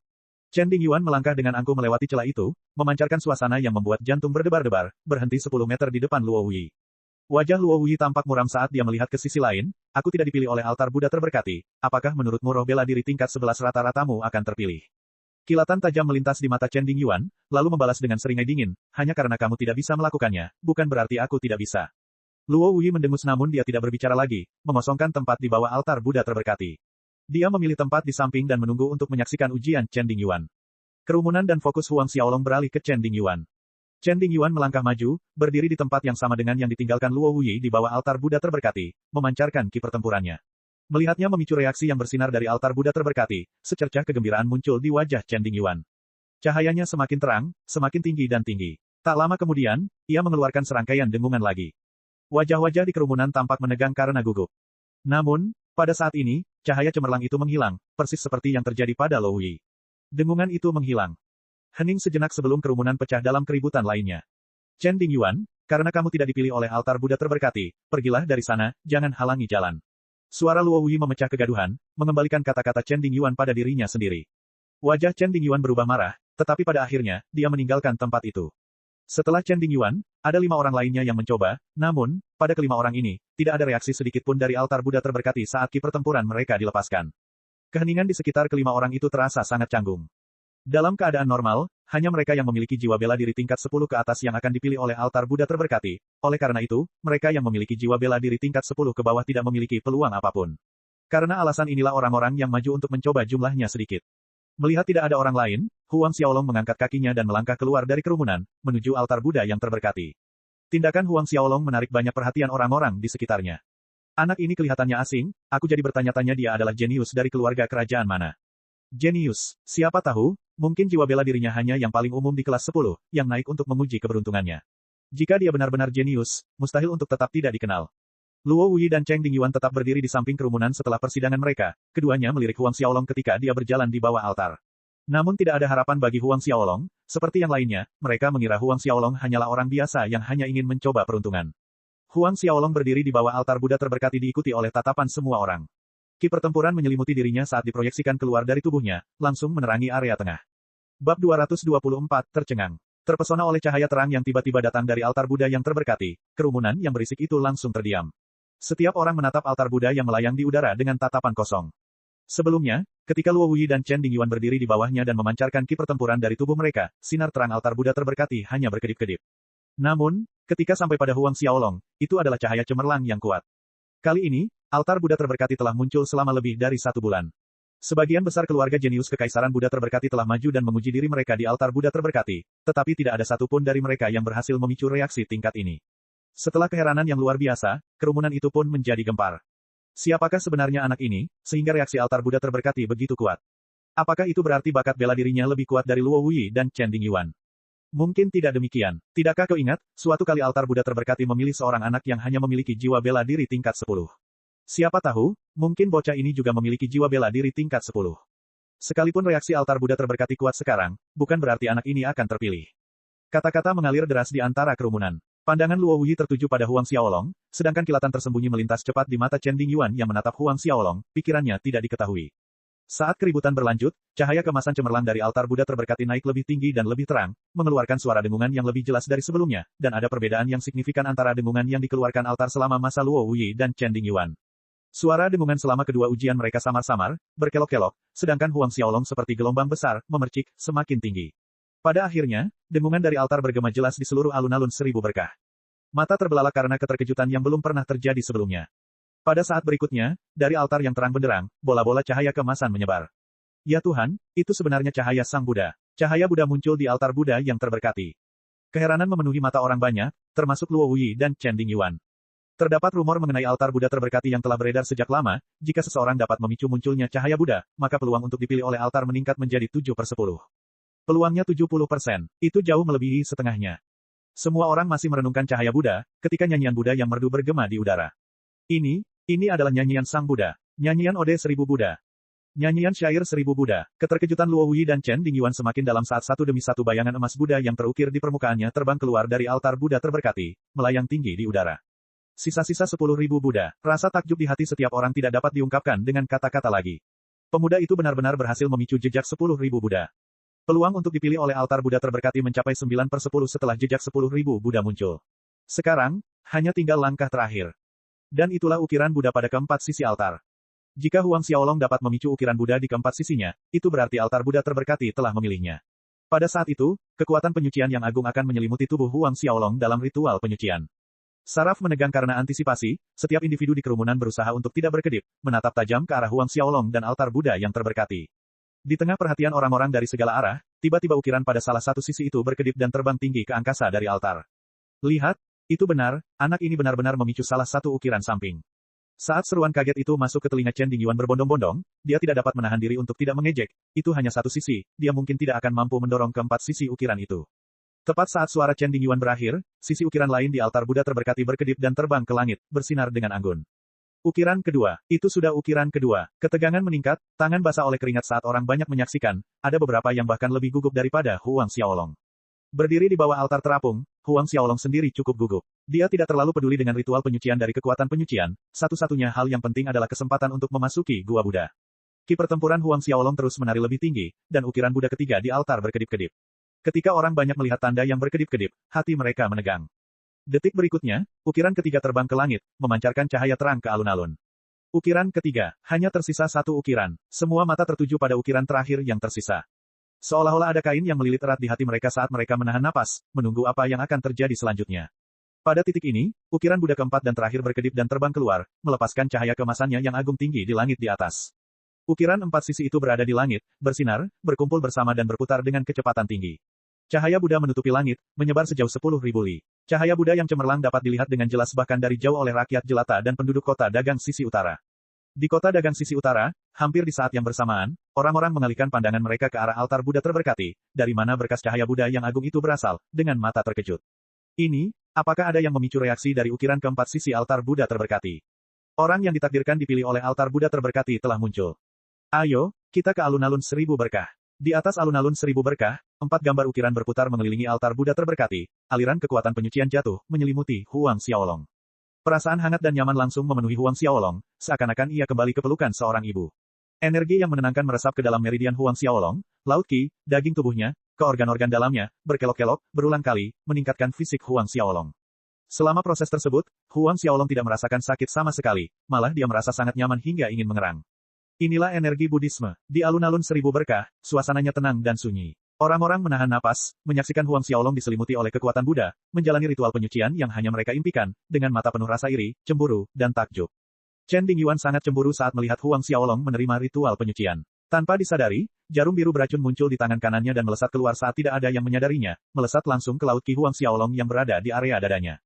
Chen Dingyuan melangkah dengan angkuh melewati celah itu, memancarkan suasana yang membuat jantung berdebar-debar, berhenti 10 meter di depan Luo Wuyi. Wajah Luo Wuyi tampak muram saat dia melihat ke sisi lain, aku tidak dipilih oleh altar Buddha terberkati, apakah menurutmu roh bela diri tingkat 11 rata-ratamu akan terpilih? Kilatan tajam melintas di mata Chen Dingyuan, lalu membalas dengan seringai dingin, hanya karena kamu tidak bisa melakukannya, bukan berarti aku tidak bisa. Luo Wuyi mendengus namun dia tidak berbicara lagi, mengosongkan tempat di bawah altar Buddha terberkati. Dia memilih tempat di samping dan menunggu untuk menyaksikan ujian Chen Dingyuan. Kerumunan dan fokus Huang Xiaolong beralih ke Chen Dingyuan. Chen Dingyuan melangkah maju, berdiri di tempat yang sama dengan yang ditinggalkan Luo Wuyi di bawah altar Buddha terberkati, memancarkan ki pertempurannya. Melihatnya memicu reaksi yang bersinar dari altar Buddha terberkati, secercah kegembiraan muncul di wajah Chen Dingyuan. Cahayanya semakin terang, semakin tinggi dan tinggi. Tak lama kemudian, ia mengeluarkan serangkaian dengungan lagi. Wajah-wajah di kerumunan tampak menegang karena gugup. Namun, pada saat ini, cahaya cemerlang itu menghilang, persis seperti yang terjadi pada Luo Wuyi. Dengungan itu menghilang. Hening sejenak sebelum kerumunan pecah dalam keributan lainnya. Chen Dingyuan, karena kamu tidak dipilih oleh altar Buddha terberkati, pergilah dari sana, jangan halangi jalan. Suara Luo Wuyi memecah kegaduhan, mengembalikan kata-kata Chen Dingyuan pada dirinya sendiri. Wajah Chen Dingyuan berubah marah, tetapi pada akhirnya, dia meninggalkan tempat itu. Setelah Chen Dingyuan, ada 5 orang lainnya yang mencoba, namun, pada kelima orang ini, tidak ada reaksi sedikit pun dari altar Buddha terberkati saat ki pertempuran mereka dilepaskan. Keheningan di sekitar kelima orang itu terasa sangat canggung. Dalam keadaan normal, hanya mereka yang memiliki jiwa bela diri tingkat 10 ke atas yang akan dipilih oleh altar Buddha terberkati. Oleh karena itu, mereka yang memiliki jiwa bela diri tingkat 10 ke bawah tidak memiliki peluang apapun. Karena alasan inilah orang-orang yang maju untuk mencoba jumlahnya sedikit. Melihat tidak ada orang lain, Huang Xiaolong mengangkat kakinya dan melangkah keluar dari kerumunan, menuju altar Buddha yang terberkati. Tindakan Huang Xiaolong menarik banyak perhatian orang-orang di sekitarnya. Anak ini kelihatannya asing, aku jadi bertanya-tanya dia adalah jenius dari keluarga kerajaan mana. Jenius, siapa tahu, mungkin jiwa bela dirinya hanya yang paling umum di kelas 10, yang naik untuk menguji keberuntungannya. Jika dia benar-benar jenius, mustahil untuk tetap tidak dikenal. Luo Wuyi dan Chen Dingyuan tetap berdiri di samping kerumunan setelah persidangan mereka, keduanya melirik Huang Xiaolong ketika dia berjalan di bawah altar. Namun tidak ada harapan bagi Huang Xiaolong, seperti yang lainnya, mereka mengira Huang Xiaolong hanyalah orang biasa yang hanya ingin mencoba peruntungan. Huang Xiaolong berdiri di bawah altar Buddha terberkati diikuti oleh tatapan semua orang. Ki pertempuran menyelimuti dirinya saat diproyeksikan keluar dari tubuhnya, langsung menerangi area tengah. Bab 224, tercengang. Terpesona oleh cahaya terang yang tiba-tiba datang dari altar Buddha yang terberkati, kerumunan yang berisik itu langsung terdiam. Setiap orang menatap altar Buddha yang melayang di udara dengan tatapan kosong. Sebelumnya, ketika Luo Wuyi dan Chen Dingyuan berdiri di bawahnya dan memancarkan ki pertempuran dari tubuh mereka, sinar terang altar Buddha terberkati hanya berkedip-kedip. Namun, ketika sampai pada Huang Xiaolong, itu adalah cahaya cemerlang yang kuat. Kali ini, altar Buddha terberkati telah muncul selama lebih dari 1 bulan. Sebagian besar keluarga jenius Kekaisaran Buddha terberkati telah maju dan menguji diri mereka di altar Buddha terberkati, tetapi tidak ada satupun dari mereka yang berhasil memicu reaksi tingkat ini. Setelah keheranan yang luar biasa, kerumunan itu pun menjadi gempar. Siapakah sebenarnya anak ini, sehingga reaksi altar Buddha terberkati begitu kuat? Apakah itu berarti bakat bela dirinya lebih kuat dari Luo Wuyi dan Chen Dingyuan? Mungkin tidak demikian. Tidakkah kau ingat, suatu kali altar Buddha terberkati memilih seorang anak yang hanya memiliki jiwa bela diri tingkat 10. Siapa tahu, mungkin bocah ini juga memiliki jiwa bela diri tingkat 10. Sekalipun reaksi altar Buddha terberkati kuat sekarang, bukan berarti anak ini akan terpilih. Kata-kata mengalir deras di antara kerumunan. Pandangan Luo Wuyi tertuju pada Huang Xiaolong, sedangkan kilatan tersembunyi melintas cepat di mata Chen Dingyuan yang menatap Huang Xiaolong, pikirannya tidak diketahui. Saat keributan berlanjut, cahaya kemasan cemerlang dari altar Buddha terberkati naik lebih tinggi dan lebih terang, mengeluarkan suara dengungan yang lebih jelas dari sebelumnya, dan ada perbedaan yang signifikan antara dengungan yang dikeluarkan altar selama masa Luo Wuyi dan Chen Dingyuan. Suara dengungan selama kedua ujian mereka samar-samar, berkelok-kelok, sedangkan Huang Xiaolong seperti gelombang besar, memercik, semakin tinggi. Pada akhirnya, dengungan dari altar bergema jelas di seluruh alun-alun 1000 berkah. Mata terbelalak karena keterkejutan yang belum pernah terjadi sebelumnya. Pada saat berikutnya, dari altar yang terang benderang, bola-bola cahaya kemasan menyebar. Ya Tuhan, itu sebenarnya cahaya Sang Buddha. Cahaya Buddha muncul di altar Buddha yang terberkati. Keheranan memenuhi mata orang banyak, termasuk Luo Wuyi dan Chen Dingyuan. Terdapat rumor mengenai altar Buddha terberkati yang telah beredar sejak lama, jika seseorang dapat memicu munculnya cahaya Buddha, maka peluang untuk dipilih oleh altar meningkat menjadi 7/10. Peluangnya 70%, itu jauh melebihi setengahnya. Semua orang masih merenungkan cahaya Buddha, ketika nyanyian Buddha yang merdu bergema di udara. Ini adalah nyanyian Sang Buddha. Nyanyian Ode 1000 Buddha. Nyanyian syair 1000 Buddha. Keterkejutan Luo Wuyi dan Chen Dingyuan semakin dalam saat satu demi satu bayangan emas Buddha yang terukir di permukaannya terbang keluar dari altar Buddha terberkati, melayang tinggi di udara. Sisa-sisa 10.000 Buddha. Rasa takjub di hati setiap orang tidak dapat diungkapkan dengan kata-kata lagi. Pemuda itu benar-benar berhasil memicu jejak 10.000 Buddha. Peluang untuk dipilih oleh altar Buddha terberkati mencapai 9/10 setelah jejak 10.000 Buddha muncul. Sekarang, hanya tinggal langkah terakhir. Dan itulah ukiran Buddha pada keempat sisi altar. Jika Huang Xiaolong dapat memicu ukiran Buddha di keempat sisinya, itu berarti altar Buddha terberkati telah memilihnya. Pada saat itu, kekuatan penyucian yang agung akan menyelimuti tubuh Huang Xiaolong dalam ritual penyucian. Saraf menegang karena antisipasi, setiap individu di kerumunan berusaha untuk tidak berkedip, menatap tajam ke arah Huang Xiaolong dan altar Buddha yang terberkati. Di tengah perhatian orang-orang dari segala arah, tiba-tiba ukiran pada salah satu sisi itu berkedip dan terbang tinggi ke angkasa dari altar. Lihat, itu benar, anak ini benar-benar memicu salah satu ukiran samping. Saat seruan kaget itu masuk ke telinga Chen Dingyuan berbondong-bondong, dia tidak dapat menahan diri untuk tidak mengejek, itu hanya satu sisi, dia mungkin tidak akan mampu mendorong keempat sisi ukiran itu. Tepat saat suara Chen Dingyuan berakhir, sisi ukiran lain di altar Buddha terberkati berkedip dan terbang ke langit, bersinar dengan anggun. Ukiran kedua, itu sudah ukiran kedua. Ketegangan meningkat, tangan basah oleh keringat saat orang banyak menyaksikan, ada beberapa yang bahkan lebih gugup daripada Huang Xiaolong. Berdiri di bawah altar terapung, Huang Xiaolong sendiri cukup gugup. Dia tidak terlalu peduli dengan ritual penyucian dari kekuatan penyucian, satu-satunya hal yang penting adalah kesempatan untuk memasuki Gua Buddha. Ki pertempuran Huang Xiaolong terus menari lebih tinggi, dan ukiran Buddha ketiga di altar berkedip-kedip. Ketika orang banyak melihat tanda yang berkedip-kedip, hati mereka menegang. Detik berikutnya, ukiran ketiga terbang ke langit, memancarkan cahaya terang ke alun-alun. Ukiran ketiga, hanya tersisa satu ukiran, semua mata tertuju pada ukiran terakhir yang tersisa. Seolah-olah ada kain yang melilit erat di hati mereka saat mereka menahan napas, menunggu apa yang akan terjadi selanjutnya. Pada titik ini, ukiran Buddha keempat dan terakhir berkedip dan terbang keluar, melepaskan cahaya kemasannya yang agung tinggi di langit di atas. Ukiran empat sisi itu berada di langit, bersinar, berkumpul bersama dan berputar dengan kecepatan tinggi. Cahaya Buddha menutupi langit, menyebar sejauh 10.000 li. Cahaya Buddha yang cemerlang dapat dilihat dengan jelas bahkan dari jauh oleh rakyat jelata dan penduduk kota dagang sisi utara. Di kota dagang sisi utara, hampir di saat yang bersamaan, orang-orang mengalihkan pandangan mereka ke arah altar Buddha terberkati, dari mana berkas cahaya Buddha yang agung itu berasal, dengan mata terkejut. Ini, apakah ada yang memicu reaksi dari ukiran keempat sisi altar Buddha terberkati? Orang yang ditakdirkan dipilih oleh altar Buddha terberkati telah muncul. Ayo, kita ke alun-alun 1000 berkah. Di atas alun-alun 1000 berkah, 4 gambar ukiran berputar mengelilingi altar Buddha terberkati, aliran kekuatan penyucian jatuh, menyelimuti Huang Xiaolong. Perasaan hangat dan nyaman langsung memenuhi Huang Xiaolong, seakan-akan ia kembali ke pelukan seorang ibu. Energi yang menenangkan meresap ke dalam meridian Huang Xiaolong, laut qi, daging tubuhnya, ke organ-organ dalamnya, berkelok-kelok, berulang kali, meningkatkan fisik Huang Xiaolong. Selama proses tersebut, Huang Xiaolong tidak merasakan sakit sama sekali, malah dia merasa sangat nyaman hingga ingin mengerang. Inilah energi Buddhisme. Di alun-alun 1000 berkah, suasananya tenang dan sunyi. Orang-orang menahan napas, menyaksikan Huang Xiaolong diselimuti oleh kekuatan Buddha, menjalani ritual penyucian yang hanya mereka impikan, dengan mata penuh rasa iri, cemburu, dan takjub. Chen Dingyuan sangat cemburu saat melihat Huang Xiaolong menerima ritual penyucian. Tanpa disadari, jarum biru beracun muncul di tangan kanannya dan melesat keluar saat tidak ada yang menyadarinya, melesat langsung ke laut qi Huang Xiaolong yang berada di area dadanya.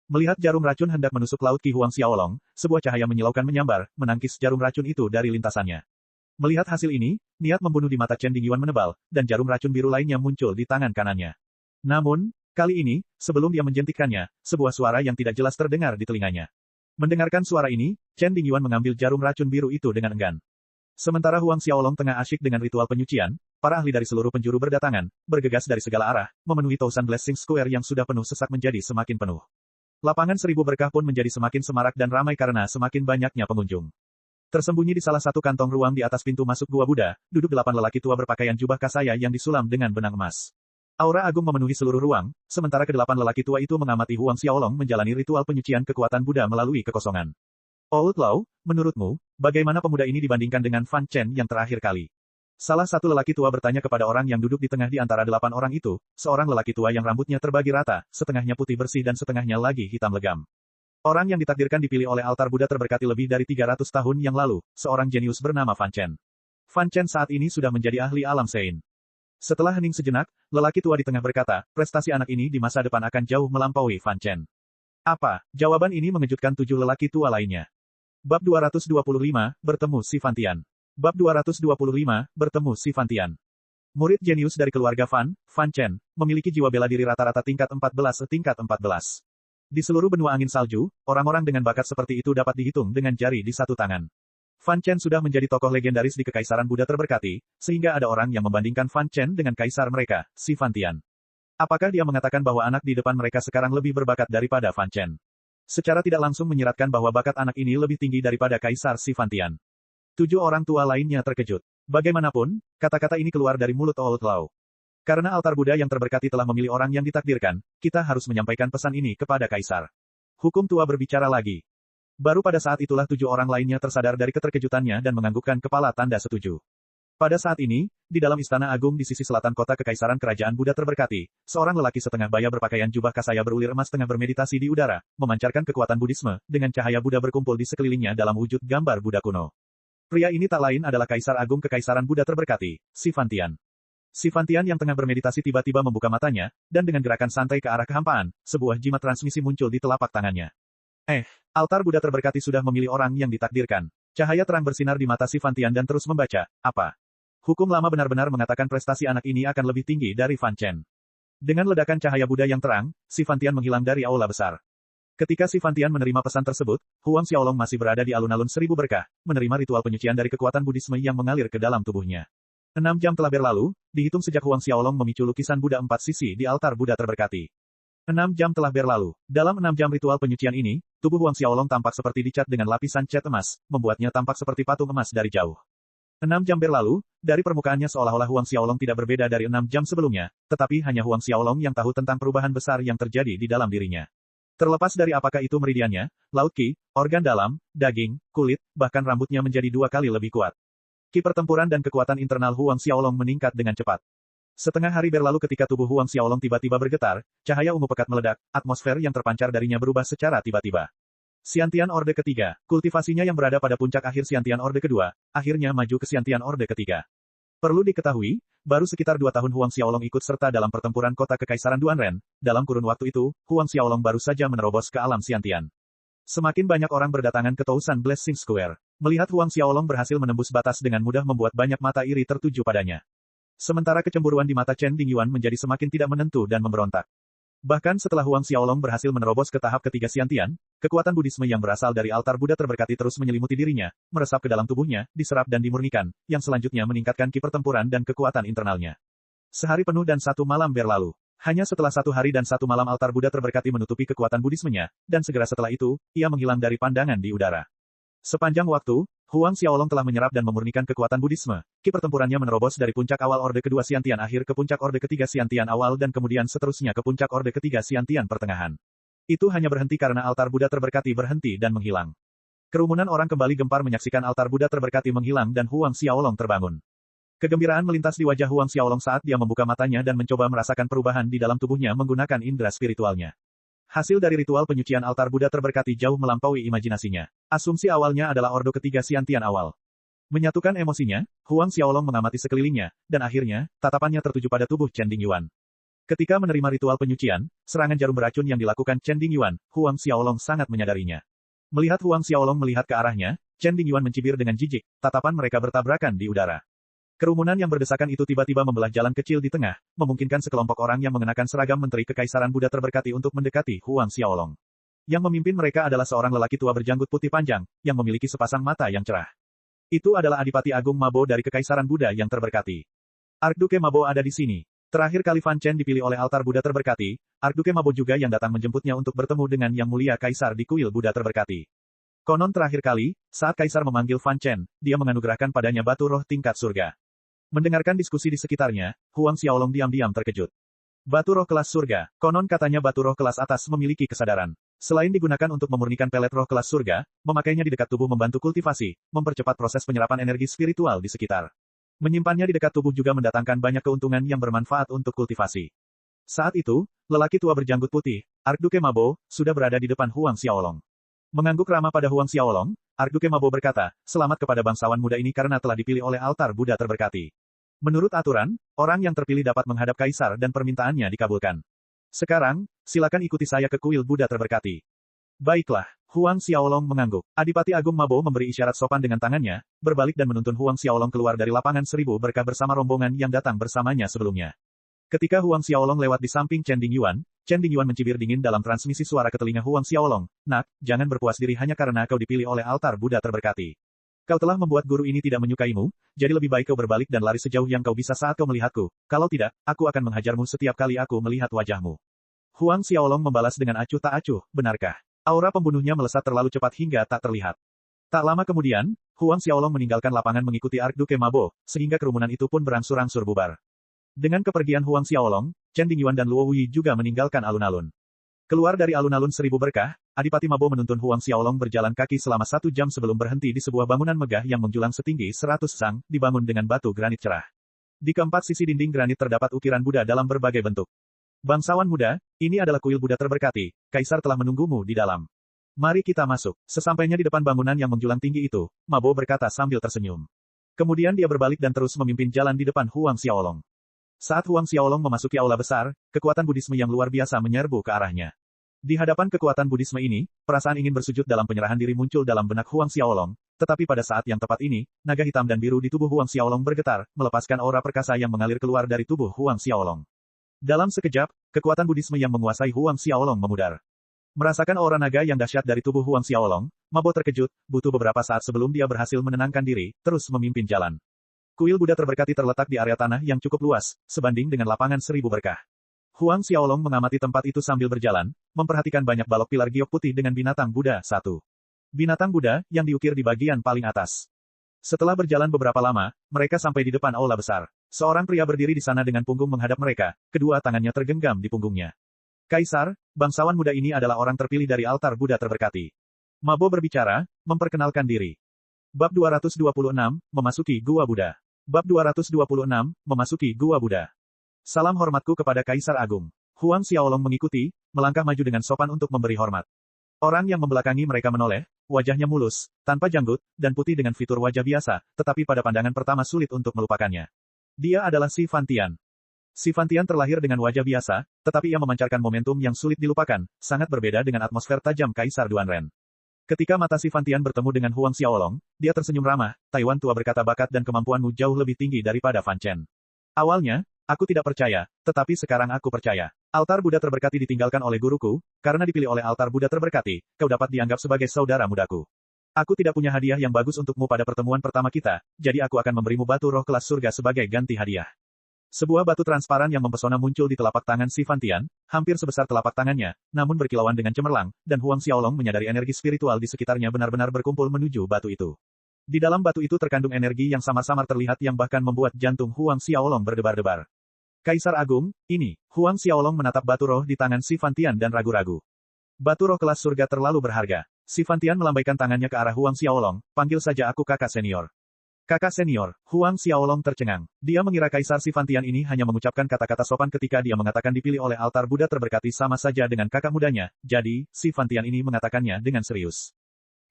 Melihat jarum racun hendak menusuk laut qi Huang Xiaolong, sebuah cahaya menyilaukan menyambar, menangkis jarum racun itu dari lintasannya. Melihat hasil ini, niat membunuh di mata Chen Dingyuan menebal, dan jarum racun biru lainnya muncul di tangan kanannya. Namun, kali ini, sebelum dia menjentikkannya, sebuah suara yang tidak jelas terdengar di telinganya. Mendengarkan suara ini, Chen Dingyuan mengambil jarum racun biru itu dengan enggan. Sementara Huang Xiaolong tengah asyik dengan ritual penyucian, para ahli dari seluruh penjuru berdatangan, bergegas dari segala arah, memenuhi Thousand Blessing Square yang sudah penuh sesak menjadi semakin penuh. Lapangan 1000 berkah pun menjadi semakin semarak dan ramai karena semakin banyaknya pengunjung. Tersembunyi di salah satu kantong ruang di atas pintu masuk Gua Buddha, duduk 8 lelaki tua berpakaian jubah kasaya yang disulam dengan benang emas. Aura agung memenuhi seluruh ruang, sementara ke-8 lelaki tua itu mengamati Huang Xiaolong menjalani ritual penyucian kekuatan Buddha melalui kekosongan. Old Lao, menurutmu, bagaimana pemuda ini dibandingkan dengan Fan Chen yang terakhir kali? Salah satu lelaki tua bertanya kepada orang yang duduk di tengah di antara 8 orang itu, seorang lelaki tua yang rambutnya terbagi rata, setengahnya putih bersih dan setengahnya lagi hitam legam. Orang yang ditakdirkan dipilih oleh altar Buddha terberkati lebih dari 300 tahun yang lalu, seorang jenius bernama Fan Chen. Fan Chen saat ini sudah menjadi ahli alam Sein. Setelah hening sejenak, lelaki tua di tengah berkata, prestasi anak ini di masa depan akan jauh melampaui Fan Chen. Apa? Jawaban ini mengejutkan 7 lelaki tua lainnya. Bab 225, bertemu si Fantian. Bab 225, bertemu si Fantian. Murid jenius dari keluarga Fan Chen, memiliki jiwa bela diri rata-rata tingkat 14. Di seluruh benua angin salju, orang-orang dengan bakat seperti itu dapat dihitung dengan jari di satu tangan. Fan Chen sudah menjadi tokoh legendaris di Kekaisaran Buddha terberkati, sehingga ada orang yang membandingkan Fan Chen dengan kaisar mereka, si Fantian. Apakah dia mengatakan bahwa anak di depan mereka sekarang lebih berbakat daripada Fan Chen? Secara tidak langsung menyiratkan bahwa bakat anak ini lebih tinggi daripada kaisar si Fantian. 7 orang tua lainnya terkejut. Bagaimanapun, kata-kata ini keluar dari mulut Old Lao. Karena altar Buddha yang terberkati telah memilih orang yang ditakdirkan, kita harus menyampaikan pesan ini kepada Kaisar. Hukum tua berbicara lagi. Baru pada saat itulah 7 orang lainnya tersadar dari keterkejutannya dan menganggukkan kepala tanda setuju. Pada saat ini, di dalam Istana Agung di sisi selatan kota Kekaisaran Kerajaan Buddha terberkati, seorang lelaki setengah baya berpakaian jubah kasaya berulir emas tengah bermeditasi di udara, memancarkan kekuatan Buddhisme, dengan cahaya Buddha berkumpul di sekelilingnya dalam wujud gambar Buddha kuno. Pria ini tak lain adalah Kaisar Agung Kekaisaran Buddha terberkati, Sifantian. Sifantian yang tengah bermeditasi tiba-tiba membuka matanya, dan dengan gerakan santai ke arah kehampaan, sebuah jimat transmisi muncul di telapak tangannya. Altar Buddha terberkati sudah memilih orang yang ditakdirkan. Cahaya terang bersinar di mata Sifantian dan terus membaca, apa? Hukum lama benar-benar mengatakan prestasi anak ini akan lebih tinggi dari Fan Chen. Dengan ledakan cahaya Buddha yang terang, Sifantian menghilang dari aula besar. Ketika Sifantian menerima pesan tersebut, Huang Xiaolong masih berada di alun-alun 1000 berkah, menerima ritual penyucian dari kekuatan Buddhisme yang mengalir ke dalam tubuhnya. 6 jam telah berlalu, dihitung sejak Huang Xiaolong memicu lukisan Buddha 4 sisi di altar Buddha terberkati. 6 jam telah berlalu. Dalam 6 jam ritual penyucian ini, tubuh Huang Xiaolong tampak seperti dicat dengan lapisan cat emas, membuatnya tampak seperti patung emas dari jauh. 6 jam berlalu, dari permukaannya seolah-olah Huang Xiaolong tidak berbeda dari 6 jam sebelumnya, tetapi hanya Huang Xiaolong yang tahu tentang perubahan besar yang terjadi di dalam dirinya. Terlepas dari apakah itu meridiannya, laut ki, organ dalam, daging, kulit, bahkan rambutnya menjadi 2 kali lebih kuat. Ki pertempuran dan kekuatan internal Huang Xiaolong meningkat dengan cepat. Setengah hari berlalu ketika tubuh Huang Xiaolong tiba-tiba bergetar, cahaya ungu pekat meledak, atmosfer yang terpancar darinya berubah secara tiba-tiba. Xiantian Orde ketiga, kultivasinya yang berada pada puncak akhir Xiantian Orde kedua, akhirnya maju ke Xiantian Orde ketiga. Perlu diketahui, baru sekitar 2 tahun Huang Xiaolong ikut serta dalam pertempuran kota Kekaisaran Duanren, dalam kurun waktu itu, Huang Xiaolong baru saja menerobos ke alam Xiantian. Semakin banyak orang berdatangan ke Tousan Blessing Square. Melihat Huang Xiaolong berhasil menembus batas dengan mudah membuat banyak mata iri tertuju padanya. Sementara kecemburuan di mata Chen Dingyuan menjadi semakin tidak menentu dan memberontak. Bahkan setelah Huang Xiaolong berhasil menerobos ke tahap ketiga Xiantian, kekuatan Buddhisme yang berasal dari altar Buddha terberkati terus menyelimuti dirinya, meresap ke dalam tubuhnya, diserap dan dimurnikan, yang selanjutnya meningkatkan ki pertempuran dan kekuatan internalnya. Sehari penuh dan 1 malam berlalu. Hanya setelah 1 hari dan 1 malam altar Buddha terberkati menutupi kekuatan Buddhismenya, dan segera setelah itu, ia menghilang dari pandangan di udara. Sepanjang waktu, Huang Xiaolong telah menyerap dan memurnikan kekuatan Buddhisme. Ki pertempurannya menerobos dari puncak awal Orde kedua Xiantian akhir ke puncak Orde ketiga Xiantian awal dan kemudian seterusnya ke puncak Orde ketiga Xiantian pertengahan. Itu hanya berhenti karena altar Buddha terberkati berhenti dan menghilang. Kerumunan orang kembali gempar menyaksikan altar Buddha terberkati menghilang dan Huang Xiaolong terbangun. Kegembiraan melintas di wajah Huang Xiaolong saat dia membuka matanya dan mencoba merasakan perubahan di dalam tubuhnya menggunakan indera spiritualnya. Hasil dari ritual penyucian altar Buddha terberkati jauh melampaui imajinasinya. Asumsi awalnya adalah Ordo ketiga Xiantian awal. Menyatukan emosinya, Huang Xiaolong mengamati sekelilingnya, dan akhirnya, tatapannya tertuju pada tubuh Chen Dingyuan. Ketika menerima ritual penyucian, serangan jarum beracun yang dilakukan Chen Dingyuan, Huang Xiaolong sangat menyadarinya. Melihat Huang Xiaolong melihat ke arahnya, Chen Dingyuan mencibir dengan jijik, tatapan mereka bertabrakan di udara. Kerumunan yang berdesakan itu tiba-tiba membelah jalan kecil di tengah, memungkinkan sekelompok orang yang mengenakan seragam Menteri Kekaisaran Buddha terberkati untuk mendekati Huang Xiaolong. Yang memimpin mereka adalah seorang lelaki tua berjanggut putih panjang, yang memiliki sepasang mata yang cerah. Itu adalah Adipati Agung Mabo dari Kekaisaran Buddha yang terberkati. Archduke Mabo ada di sini. Terakhir kali Fan Chen dipilih oleh altar Buddha terberkati, Archduke Mabo juga yang datang menjemputnya untuk bertemu dengan Yang Mulia Kaisar di kuil Buddha terberkati. Konon terakhir kali, saat Kaisar memanggil Fan Chen, dia menganugerahkan padanya batu roh tingkat surga. Mendengarkan diskusi di sekitarnya, Huang Xiaolong diam-diam terkejut. Batu roh kelas surga, konon katanya batu roh kelas atas memiliki kesadaran. Selain digunakan untuk memurnikan pelet roh kelas surga, memakainya di dekat tubuh membantu kultivasi, mempercepat proses penyerapan energi spiritual di sekitar. Menyimpannya di dekat tubuh juga mendatangkan banyak keuntungan yang bermanfaat untuk kultivasi. Saat itu, lelaki tua berjanggut putih, Archduke Mabo, sudah berada di depan Huang Xiaolong. Mengangguk ramah pada Huang Xiaolong, Archduke Mabo berkata, "Selamat kepada bangsawan muda ini karena telah dipilih oleh altar Buddha terberkati. Menurut aturan, orang yang terpilih dapat menghadap kaisar dan permintaannya dikabulkan. Sekarang, silakan ikuti saya ke kuil Buddha terberkati." Baiklah, Huang Xiaolong mengangguk. Adipati Agung Mabo memberi isyarat sopan dengan tangannya, berbalik dan menuntun Huang Xiaolong keluar dari lapangan 1000 berkah bersama rombongan yang datang bersamanya sebelumnya. Ketika Huang Xiaolong lewat di samping Chen Dingyuan mencibir dingin dalam transmisi suara ke telinga Huang Xiaolong, "Nak, jangan berpuas diri hanya karena kau dipilih oleh altar Buddha terberkati. Kau telah membuat guru ini tidak menyukaimu, jadi lebih baik kau berbalik dan lari sejauh yang kau bisa saat kau melihatku. Kalau tidak, aku akan menghajarmu setiap kali aku melihat wajahmu." Huang Xiaolong membalas dengan acuh tak acuh, "Benarkah?" Aura pembunuhnya melesat terlalu cepat hingga tak terlihat. Tak lama kemudian, Huang Xiaolong meninggalkan lapangan mengikuti Archduke Mabo, sehingga kerumunan itu pun berangsur-angsur bubar. Dengan kepergian Huang Xiaolong, Chen Dingyuan dan Luo Wuyi juga meninggalkan alun-alun. Keluar dari alun-alun seribu berkah, Adipati Mabo menuntun Huang Xiaolong berjalan kaki selama 1 jam sebelum berhenti di sebuah bangunan megah yang menjulang setinggi 100 sang, dibangun dengan batu granit cerah. Di keempat sisi dinding granit terdapat ukiran Buddha dalam berbagai bentuk. Bangsawan muda, ini adalah kuil Buddha terberkati, Kaisar telah menunggumu di dalam. Mari kita masuk. Sesampainya di depan bangunan yang menjulang tinggi itu, Mabo berkata sambil tersenyum. Kemudian dia berbalik dan terus memimpin jalan di depan Huang Xiaolong. Saat Huang Xiaolong memasuki aula besar, kekuatan Buddhisme yang luar biasa menyerbu ke arahnya. Di hadapan kekuatan Buddhisme ini, perasaan ingin bersujud dalam penyerahan diri muncul dalam benak Huang Xiaolong, tetapi pada saat yang tepat ini, naga hitam dan biru di tubuh Huang Xiaolong bergetar, melepaskan aura perkasa yang mengalir keluar dari tubuh Huang Xiaolong. Dalam sekejap, kekuatan Buddhisme yang menguasai Huang Xiaolong memudar. Merasakan aura naga yang dahsyat dari tubuh Huang Xiaolong, Mabo terkejut, butuh beberapa saat sebelum dia berhasil menenangkan diri, terus memimpin jalan. Kuil Buddha terberkati terletak di area tanah yang cukup luas, sebanding dengan lapangan 1000 berkah. Huang Xiaolong mengamati tempat itu sambil berjalan, memperhatikan banyak balok pilar giok putih dengan binatang Buddha 1. Binatang Buddha, yang diukir di bagian paling atas. Setelah berjalan beberapa lama, mereka sampai di depan aula besar. Seorang pria berdiri di sana dengan punggung menghadap mereka, kedua tangannya tergenggam di punggungnya. Kaisar, bangsawan muda ini adalah orang terpilih dari altar Buddha terberkati. Mabo berbicara, memperkenalkan diri. Bab 226, memasuki Gua Buddha. Bab 226, memasuki Gua Buddha. Salam hormatku kepada Kaisar Agung. Huang Xiaolong mengikuti, melangkah maju dengan sopan untuk memberi hormat. Orang yang membelakangi mereka menoleh, wajahnya mulus, tanpa janggut, dan putih dengan fitur wajah biasa, tetapi pada pandangan pertama sulit untuk melupakannya. Dia adalah Si Fantian. Si Fantian terlahir dengan wajah biasa, tetapi ia memancarkan momentum yang sulit dilupakan, sangat berbeda dengan atmosfer tajam Kaisar Duanren. Ketika mata Si Fantian bertemu dengan Huang Xiaolong, dia tersenyum ramah, Taiwan tua berkata bakat dan kemampuanmu jauh lebih tinggi daripada Fan Chen. Awalnya, aku tidak percaya, tetapi sekarang aku percaya. Altar Buddha terberkati ditinggalkan oleh guruku, karena dipilih oleh altar Buddha terberkati, kau dapat dianggap sebagai saudara mudaku. Aku tidak punya hadiah yang bagus untukmu pada pertemuan pertama kita, jadi aku akan memberimu batu roh kelas surga sebagai ganti hadiah. Sebuah batu transparan yang mempesona muncul di telapak tangan Si Fantian, hampir sebesar telapak tangannya, namun berkilauan dengan cemerlang, dan Huang Xiaolong menyadari energi spiritual di sekitarnya benar-benar berkumpul menuju batu itu. Di dalam batu itu terkandung energi yang samar-samar terlihat yang bahkan membuat jantung Huang Xiaolong berdebar-debar. Kaisar Agung, ini, Huang Xiaolong menatap batu roh di tangan Si Fantian dan ragu-ragu. Batu roh kelas surga terlalu berharga. Si Fantian melambaikan tangannya ke arah Huang Xiaolong, panggil saja aku kakak senior. Kakak senior, Huang Xiaolong tercengang. Dia mengira Kaisar Si Fantian ini hanya mengucapkan kata-kata sopan ketika dia mengatakan dipilih oleh altar Buddha terberkati sama saja dengan kakak mudanya, jadi, Si Fantian ini mengatakannya dengan serius.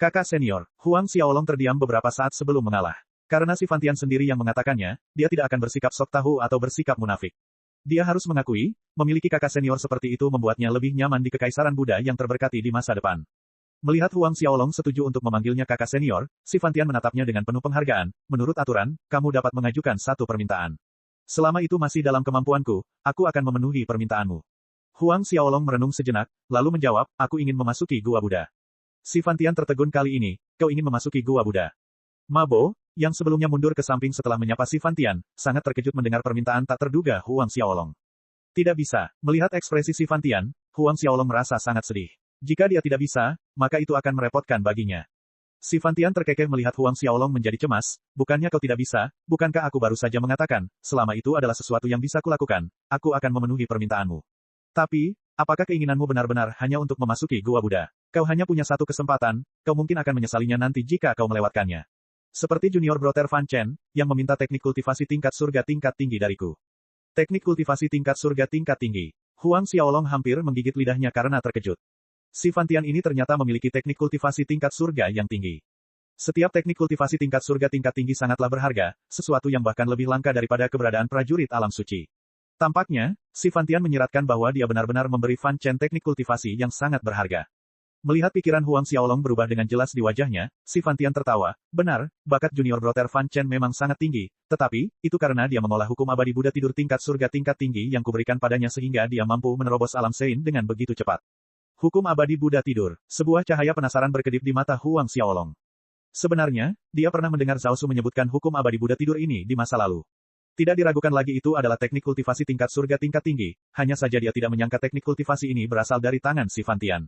Kakak senior, Huang Xiaolong terdiam beberapa saat sebelum mengalah. Karena Si Fantian sendiri yang mengatakannya, dia tidak akan bersikap sok tahu atau bersikap munafik. Dia harus mengakui, memiliki kakak senior seperti itu membuatnya lebih nyaman di kekaisaran Buddha yang terberkati di masa depan. Melihat Huang Xiaolong setuju untuk memanggilnya kakak senior, Si Fantian menatapnya dengan penuh penghargaan. Menurut aturan, kamu dapat mengajukan satu permintaan. Selama itu masih dalam kemampuanku, aku akan memenuhi permintaanmu. Huang Xiaolong merenung sejenak, lalu menjawab, aku ingin memasuki Gua Buddha. Si Fantian tertegun kali ini, kau ingin memasuki Gua Buddha. Mabo, yang sebelumnya mundur ke samping setelah menyapa Si Fantian, sangat terkejut mendengar permintaan tak terduga Huang Xiaolong. Tidak bisa, melihat ekspresi Si Fantian, Huang Xiaolong merasa sangat sedih. Jika dia tidak bisa, maka itu akan merepotkan baginya. Si Fantian terkekeh melihat Huang Xiaolong menjadi cemas, bukannya kau tidak bisa, bukankah aku baru saja mengatakan, selama itu adalah sesuatu yang bisa kulakukan, aku akan memenuhi permintaanmu. Tapi, apakah keinginanmu benar-benar hanya untuk memasuki Gua Buddha? Kau hanya punya satu kesempatan, kau mungkin akan menyesalinya nanti jika kau melewatkannya. Seperti junior brother Fan Chen, yang meminta teknik kultivasi tingkat surga tingkat tinggi dariku. Teknik kultivasi tingkat surga tingkat tinggi. Huang Xiaolong hampir menggigit lidahnya karena terkejut. Si Fantian ini ternyata memiliki teknik kultivasi tingkat surga yang tinggi. Setiap teknik kultivasi tingkat surga tingkat tinggi sangatlah berharga, sesuatu yang bahkan lebih langka daripada keberadaan prajurit alam suci. Tampaknya, Si Fantian menyiratkan bahwa dia benar-benar memberi Fan Chen teknik kultivasi yang sangat berharga. Melihat pikiran Huang Xiaolong berubah dengan jelas di wajahnya, Si Fantian tertawa, benar, bakat junior brother Fan Chen memang sangat tinggi, tetapi, itu karena dia mengolah hukum abadi Buddha tidur tingkat surga tingkat tinggi yang kuberikan padanya sehingga dia mampu menerobos alam Sein dengan begitu cepat. Hukum abadi Buddha tidur. Sebuah cahaya penasaran berkedip di mata Huang Xiaolong. Sebenarnya, dia pernah mendengar Zhao Su menyebutkan hukum abadi Buddha tidur ini di masa lalu. Tidak diragukan lagi itu adalah teknik kultivasi tingkat surga tingkat tinggi, hanya saja dia tidak menyangka teknik kultivasi ini berasal dari tangan Si Fantian.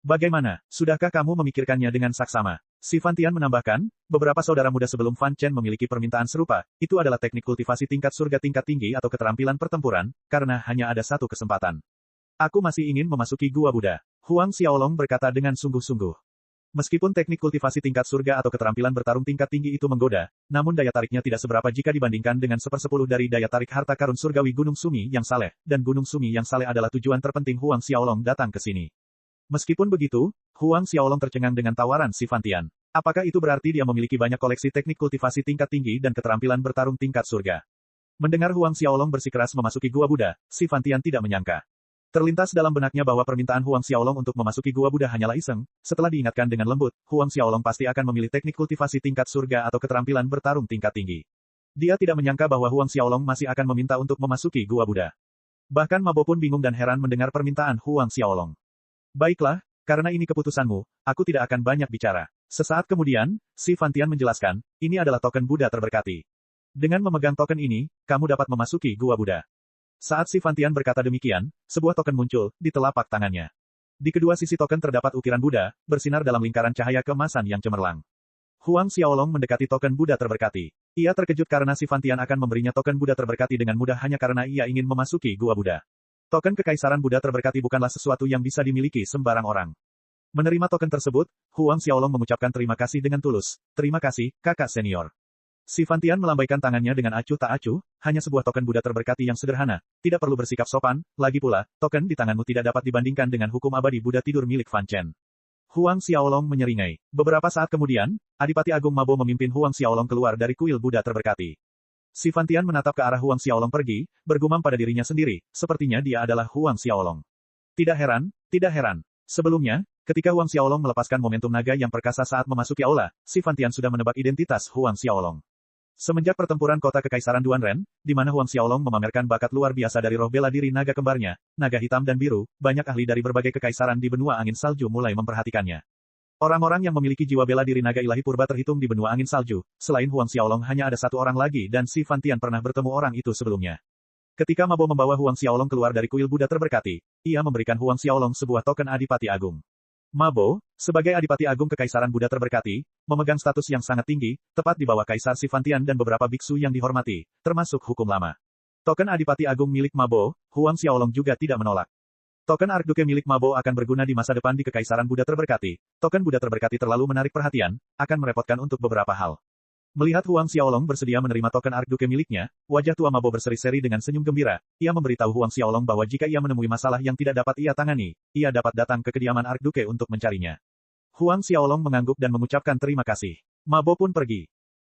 Bagaimana, sudahkah kamu memikirkannya dengan saksama? Si Fan Tian menambahkan, beberapa saudara muda sebelum Fan Chen memiliki permintaan serupa, itu adalah teknik kultivasi tingkat surga tingkat tinggi atau keterampilan pertempuran, karena hanya ada satu kesempatan. Aku masih ingin memasuki Gua Buddha. Huang Xiaolong berkata dengan sungguh-sungguh. Meskipun teknik kultivasi tingkat surga atau keterampilan bertarung tingkat tinggi itu menggoda, namun daya tariknya tidak seberapa jika dibandingkan dengan 1/10 dari daya tarik harta karun surgawi Gunung Sumi yang saleh, dan Gunung Sumi yang saleh adalah tujuan terpenting Huang Xiaolong datang ke sini. Meskipun begitu, Huang Xiaolong tercengang dengan tawaran si Fan Tian. Apakah itu berarti dia memiliki banyak koleksi teknik kultivasi tingkat tinggi dan keterampilan bertarung tingkat surga? Mendengar Huang Xiaolong bersikeras memasuki Gua Buddha, si Fan Tian tidak menyangka. Terlintas dalam benaknya bahwa permintaan Huang Xiaolong untuk memasuki Gua Buddha hanyalah iseng, setelah diingatkan dengan lembut, Huang Xiaolong pasti akan memilih teknik kultivasi tingkat surga atau keterampilan bertarung tingkat tinggi. Dia tidak menyangka bahwa Huang Xiaolong masih akan meminta untuk memasuki Gua Buddha. Bahkan Mabo pun bingung dan heran mendengar permintaan Huang Xiaolong. Baiklah, karena ini keputusanmu, aku tidak akan banyak bicara. Sesaat kemudian, si Fan Tian menjelaskan, ini adalah token Buddha terberkati. Dengan memegang token ini, kamu dapat memasuki Gua Buddha. Saat si Fan Tian berkata demikian, sebuah token muncul di telapak tangannya. Di kedua sisi token terdapat ukiran Buddha, bersinar dalam lingkaran cahaya keemasan yang cemerlang. Huang Xiaolong mendekati token Buddha terberkati. Ia terkejut karena si Fan Tian akan memberinya token Buddha terberkati dengan mudah hanya karena ia ingin memasuki Gua Buddha. Token Kekaisaran Buddha terberkati bukanlah sesuatu yang bisa dimiliki sembarang orang. Menerima token tersebut, Huang Xiaolong mengucapkan terima kasih dengan tulus. Terima kasih, kakak senior. Si Fan Tian melambaikan tangannya dengan acuh tak acuh, hanya sebuah token Buddha terberkati yang sederhana, tidak perlu bersikap sopan, lagi pula, token di tanganmu tidak dapat dibandingkan dengan hukum abadi Buddha tidur milik Fan Chen. Huang Xiaolong menyeringai. Beberapa saat kemudian, Adipati Agung Mabo memimpin Huang Xiaolong keluar dari kuil Buddha terberkati. Si Fan Tian menatap ke arah Huang Xiaolong pergi, bergumam pada dirinya sendiri, sepertinya dia adalah Huang Xiaolong. Tidak heran, tidak heran. Sebelumnya, ketika Huang Xiaolong melepaskan momentum naga yang perkasa saat memasuki aula, si Fan Tian sudah menebak identitas Huang Xiaolong. Semenjak pertempuran kota Kekaisaran Duanren, di mana Huang Xiaolong memamerkan bakat luar biasa dari roh bela diri naga kembarnya, naga hitam dan biru, banyak ahli dari berbagai kekaisaran di benua angin salju mulai memperhatikannya. Orang-orang yang memiliki jiwa bela diri naga ilahi purba terhitung di benua angin salju, selain Huang Xiaolong hanya ada satu orang lagi dan si Fan Tian pernah bertemu orang itu sebelumnya. Ketika Mabo membawa Huang Xiaolong keluar dari kuil Buddha terberkati, ia memberikan Huang Xiaolong sebuah token Adipati Agung. Mabo, sebagai Adipati Agung Kekaisaran Buddha terberkati, memegang status yang sangat tinggi, tepat di bawah Kaisar si Fan Tian dan beberapa biksu yang dihormati, termasuk hukum lama. Token Adipati Agung milik Mabo, Huang Xiaolong juga tidak menolak. Token Archduke milik Mabo akan berguna di masa depan di Kekaisaran Buddha terberkati. Token Buddha terberkati terlalu menarik perhatian, akan merepotkan untuk beberapa hal. Melihat Huang Xiaolong bersedia menerima token Archduke miliknya, wajah tua Mabo berseri-seri dengan senyum gembira. Ia memberitahu Huang Xiaolong bahwa jika ia menemui masalah yang tidak dapat ia tangani, ia dapat datang ke kediaman Archduke untuk mencarinya. Huang Xiaolong mengangguk dan mengucapkan terima kasih. Mabo pun pergi.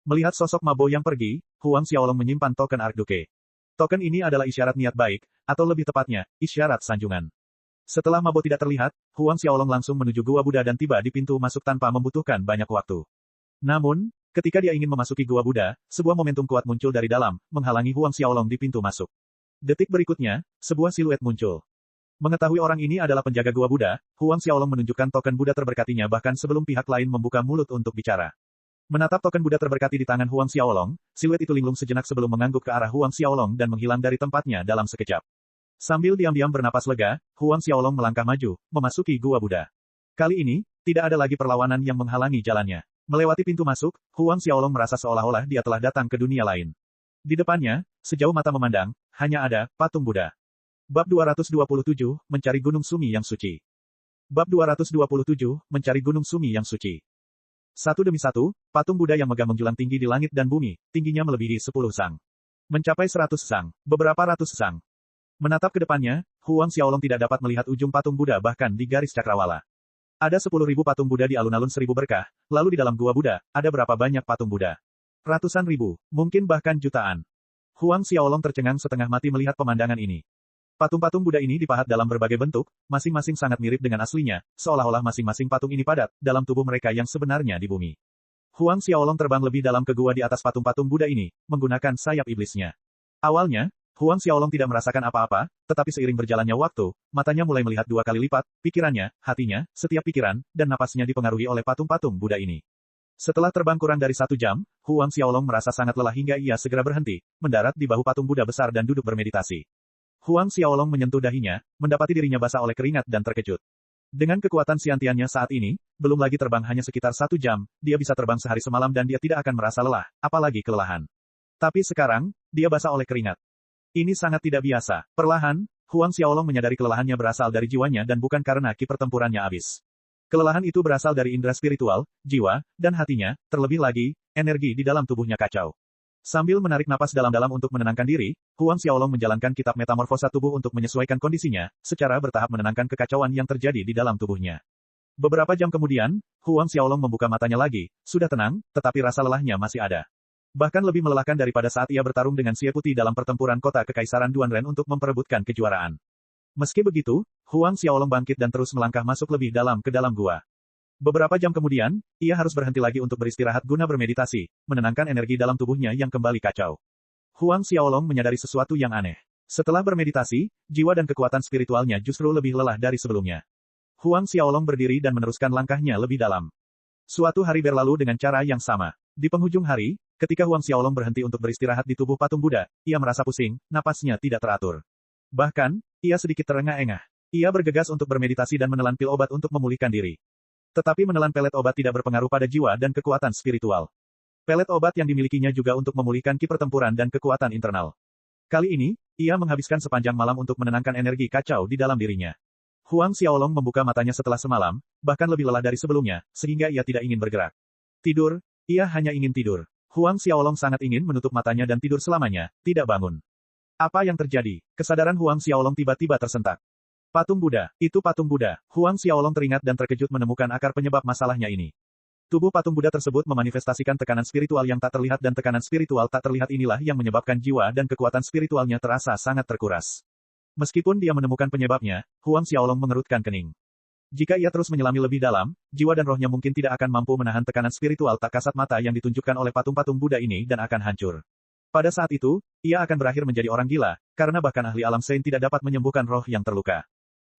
Melihat sosok Mabo yang pergi, Huang Xiaolong menyimpan token Archduke. Token ini adalah isyarat niat baik, atau lebih tepatnya, isyarat sanjungan. Setelah Mabo tidak terlihat, Huang Xiaolong langsung menuju Gua Buddha dan tiba di pintu masuk tanpa membutuhkan banyak waktu. Namun, ketika dia ingin memasuki Gua Buddha, sebuah momentum kuat muncul dari dalam, menghalangi Huang Xiaolong di pintu masuk. Detik berikutnya, sebuah siluet muncul. Mengetahui orang ini adalah penjaga Gua Buddha, Huang Xiaolong menunjukkan token Buddha terberkatinya bahkan sebelum pihak lain membuka mulut untuk bicara. Menatap token Buddha terberkati di tangan Huang Xiaolong, siluet itu linglung sejenak sebelum mengangguk ke arah Huang Xiaolong dan menghilang dari tempatnya dalam sekejap. Sambil diam-diam bernapas lega, Huang Xiaolong melangkah maju, memasuki Gua Buddha. Kali ini, tidak ada lagi perlawanan yang menghalangi jalannya. Melewati pintu masuk, Huang Xiaolong merasa seolah-olah dia telah datang ke dunia lain. Di depannya, sejauh mata memandang, hanya ada patung Buddha. Bab 227, Mencari Gunung Sumi yang Suci. Bab 227, Mencari Gunung Sumi yang Suci. Satu demi satu, patung Buddha yang megah menjulang tinggi di langit dan bumi, tingginya melebihi 10 sang. Mencapai 100 sang, beberapa ratus sang. Menatap ke depannya, Huang Xiaolong tidak dapat melihat ujung patung Buddha bahkan di garis cakrawala. Ada 10.000 patung Buddha di alun-alun 1000 berkah, lalu di dalam gua Buddha, ada berapa banyak patung Buddha? Ratusan ribu, mungkin bahkan jutaan. Huang Xiaolong tercengang setengah mati melihat pemandangan ini. Patung-patung Buddha ini dipahat dalam berbagai bentuk, masing-masing sangat mirip dengan aslinya, seolah-olah masing-masing patung ini padat, dalam tubuh mereka yang sebenarnya di bumi. Huang Xiaolong terbang lebih dalam ke gua di atas patung-patung Buddha ini, menggunakan sayap iblisnya. Awalnya, Huang Xiaolong tidak merasakan apa-apa, tetapi seiring berjalannya waktu, matanya mulai melihat 2 kali lipat, pikirannya, hatinya, setiap pikiran, dan napasnya dipengaruhi oleh patung-patung Buddha ini. Setelah terbang kurang dari 1 jam, Huang Xiaolong merasa sangat lelah hingga ia segera berhenti, mendarat di bahu patung Buddha besar dan duduk bermeditasi. Huang Xiaolong menyentuh dahinya, mendapati dirinya basah oleh keringat dan terkejut. Dengan kekuatan Xiantiannya saat ini, belum lagi terbang hanya sekitar 1 jam, dia bisa terbang sehari semalam dan dia tidak akan merasa lelah, apalagi kelelahan. Tapi sekarang, dia basah oleh keringat. Ini sangat tidak biasa. Perlahan, Huang Xiaolong menyadari kelelahannya berasal dari jiwanya dan bukan karena ki pertempurannya habis. Kelelahan itu berasal dari indera spiritual, jiwa, dan hatinya, terlebih lagi, energi di dalam tubuhnya kacau. Sambil menarik napas dalam-dalam untuk menenangkan diri, Huang Xiaolong menjalankan kitab metamorfosa tubuh untuk menyesuaikan kondisinya, secara bertahap menenangkan kekacauan yang terjadi di dalam tubuhnya. Beberapa jam kemudian, Huang Xiaolong membuka matanya lagi, sudah tenang, tetapi rasa lelahnya masih ada. Bahkan lebih melelahkan daripada saat ia bertarung dengan Xie Putih dalam pertempuran kota Kekaisaran Duanren untuk memperebutkan kejuaraan. Meski begitu, Huang Xiaolong bangkit dan terus melangkah masuk lebih dalam ke dalam gua. Beberapa jam kemudian, ia harus berhenti lagi untuk beristirahat guna bermeditasi, menenangkan energi dalam tubuhnya yang kembali kacau. Huang Xiaolong menyadari sesuatu yang aneh. Setelah bermeditasi, jiwa dan kekuatan spiritualnya justru lebih lelah dari sebelumnya. Huang Xiaolong berdiri dan meneruskan langkahnya lebih dalam. Suatu hari berlalu dengan cara yang sama. Di penghujung hari, ketika Huang Xiaolong berhenti untuk beristirahat di tubuh patung Buddha, ia merasa pusing, napasnya tidak teratur. Bahkan, ia sedikit terengah-engah. Ia bergegas untuk bermeditasi dan menelan pil obat untuk memulihkan diri. Tetapi menelan pelet obat tidak berpengaruh pada jiwa dan kekuatan spiritual. Pelet obat yang dimilikinya juga untuk memulihkan ki pertempuran dan kekuatan internal. Kali ini, ia menghabiskan sepanjang malam untuk menenangkan energi kacau di dalam dirinya. Huang Xiaolong membuka matanya setelah semalam, bahkan lebih lelah dari sebelumnya, sehingga ia tidak ingin bergerak. Tidur, ia hanya ingin tidur. Huang Xiaolong sangat ingin menutup matanya dan tidur selamanya, tidak bangun. Apa yang terjadi? Kesadaran Huang Xiaolong tiba-tiba tersentak. Patung Buddha, itu patung Buddha. Huang Xiaolong teringat dan terkejut menemukan akar penyebab masalahnya ini. Tubuh patung Buddha tersebut memanifestasikan tekanan spiritual yang tak terlihat dan tekanan spiritual tak terlihat inilah yang menyebabkan jiwa dan kekuatan spiritualnya terasa sangat terkuras. Meskipun dia menemukan penyebabnya, Huang Xiaolong mengerutkan kening. Jika ia terus menyelami lebih dalam, jiwa dan rohnya mungkin tidak akan mampu menahan tekanan spiritual tak kasat mata yang ditunjukkan oleh patung-patung Buddha ini dan akan hancur. Pada saat itu, ia akan berakhir menjadi orang gila, karena bahkan ahli alam Sein tidak dapat menyembuhkan roh yang terluka.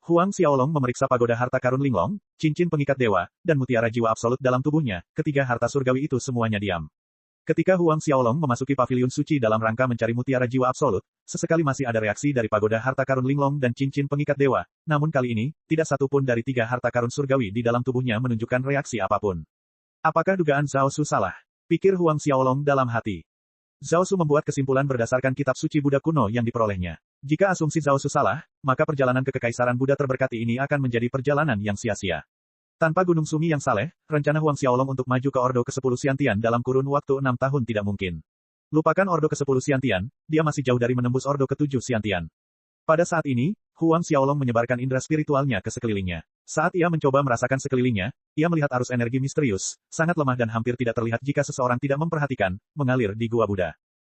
Huang Xiaolong memeriksa pagoda harta karun linglong, cincin pengikat dewa, dan mutiara jiwa absolut dalam tubuhnya, ketiga harta surgawi itu semuanya diam. Ketika Huang Xiaolong memasuki paviliun suci dalam rangka mencari mutiara jiwa absolut, sesekali masih ada reaksi dari pagoda harta karun linglong dan cincin pengikat dewa, namun kali ini, tidak satu pun dari tiga harta karun surgawi di dalam tubuhnya menunjukkan reaksi apapun. Apakah dugaan Zhao Su salah? Pikir Huang Xiaolong dalam hati. Zhao Su membuat kesimpulan berdasarkan kitab suci Buddha kuno yang diperolehnya. Jika asumsi Zhao Su salah, maka perjalanan ke Kekaisaran Buddha terberkati ini akan menjadi perjalanan yang sia-sia. Tanpa Gunung Sumi yang saleh, rencana Huang Xiaolong untuk maju ke Ordo ke-10 Xiantian dalam kurun waktu 6 tahun tidak mungkin. Lupakan Ordo ke-10 Xiantian, dia masih jauh dari menembus Ordo ke-7 Xiantian. Pada saat ini, Huang Xiaolong menyebarkan indera spiritualnya ke sekelilingnya. Saat ia mencoba merasakan sekelilingnya, ia melihat arus energi misterius, sangat lemah dan hampir tidak terlihat jika seseorang tidak memperhatikan, mengalir di Gua Buddha.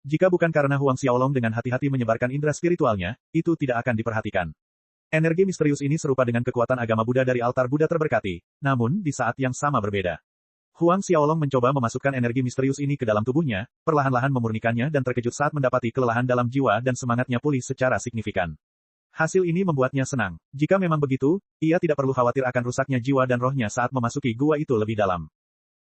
Jika bukan karena Huang Xiaolong dengan hati-hati menyebarkan indera spiritualnya, itu tidak akan diperhatikan. Energi misterius ini serupa dengan kekuatan agama Buddha dari altar Buddha terberkati, namun di saat yang sama berbeda. Huang Xiaolong mencoba memasukkan energi misterius ini ke dalam tubuhnya, perlahan-lahan memurnikannya dan terkejut saat mendapati kelelahan dalam jiwa dan semangatnya pulih secara signifikan. Hasil ini membuatnya senang. Jika memang begitu, ia tidak perlu khawatir akan rusaknya jiwa dan rohnya saat memasuki gua itu lebih dalam.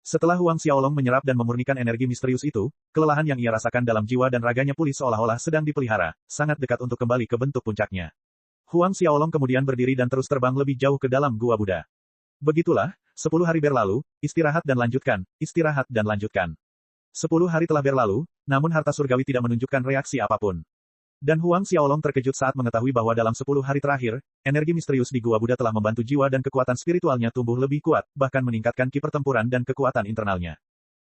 Setelah Huang Xiaolong menyerap dan memurnikan energi misterius itu, kelelahan yang ia rasakan dalam jiwa dan raganya pulih seolah-olah sedang dipelihara, sangat dekat untuk kembali ke bentuk puncaknya. Huang Xiaolong kemudian berdiri dan terus terbang lebih jauh ke dalam gua Buddha. Begitulah, 10 hari berlalu, istirahat dan lanjutkan, istirahat dan lanjutkan. 10 hari telah berlalu, namun harta surgawi tidak menunjukkan reaksi apapun. Dan Huang Xiaolong terkejut saat mengetahui bahwa dalam 10 hari terakhir, energi misterius di Gua Buddha telah membantu jiwa dan kekuatan spiritualnya tumbuh lebih kuat, bahkan meningkatkan ki pertempuran dan kekuatan internalnya.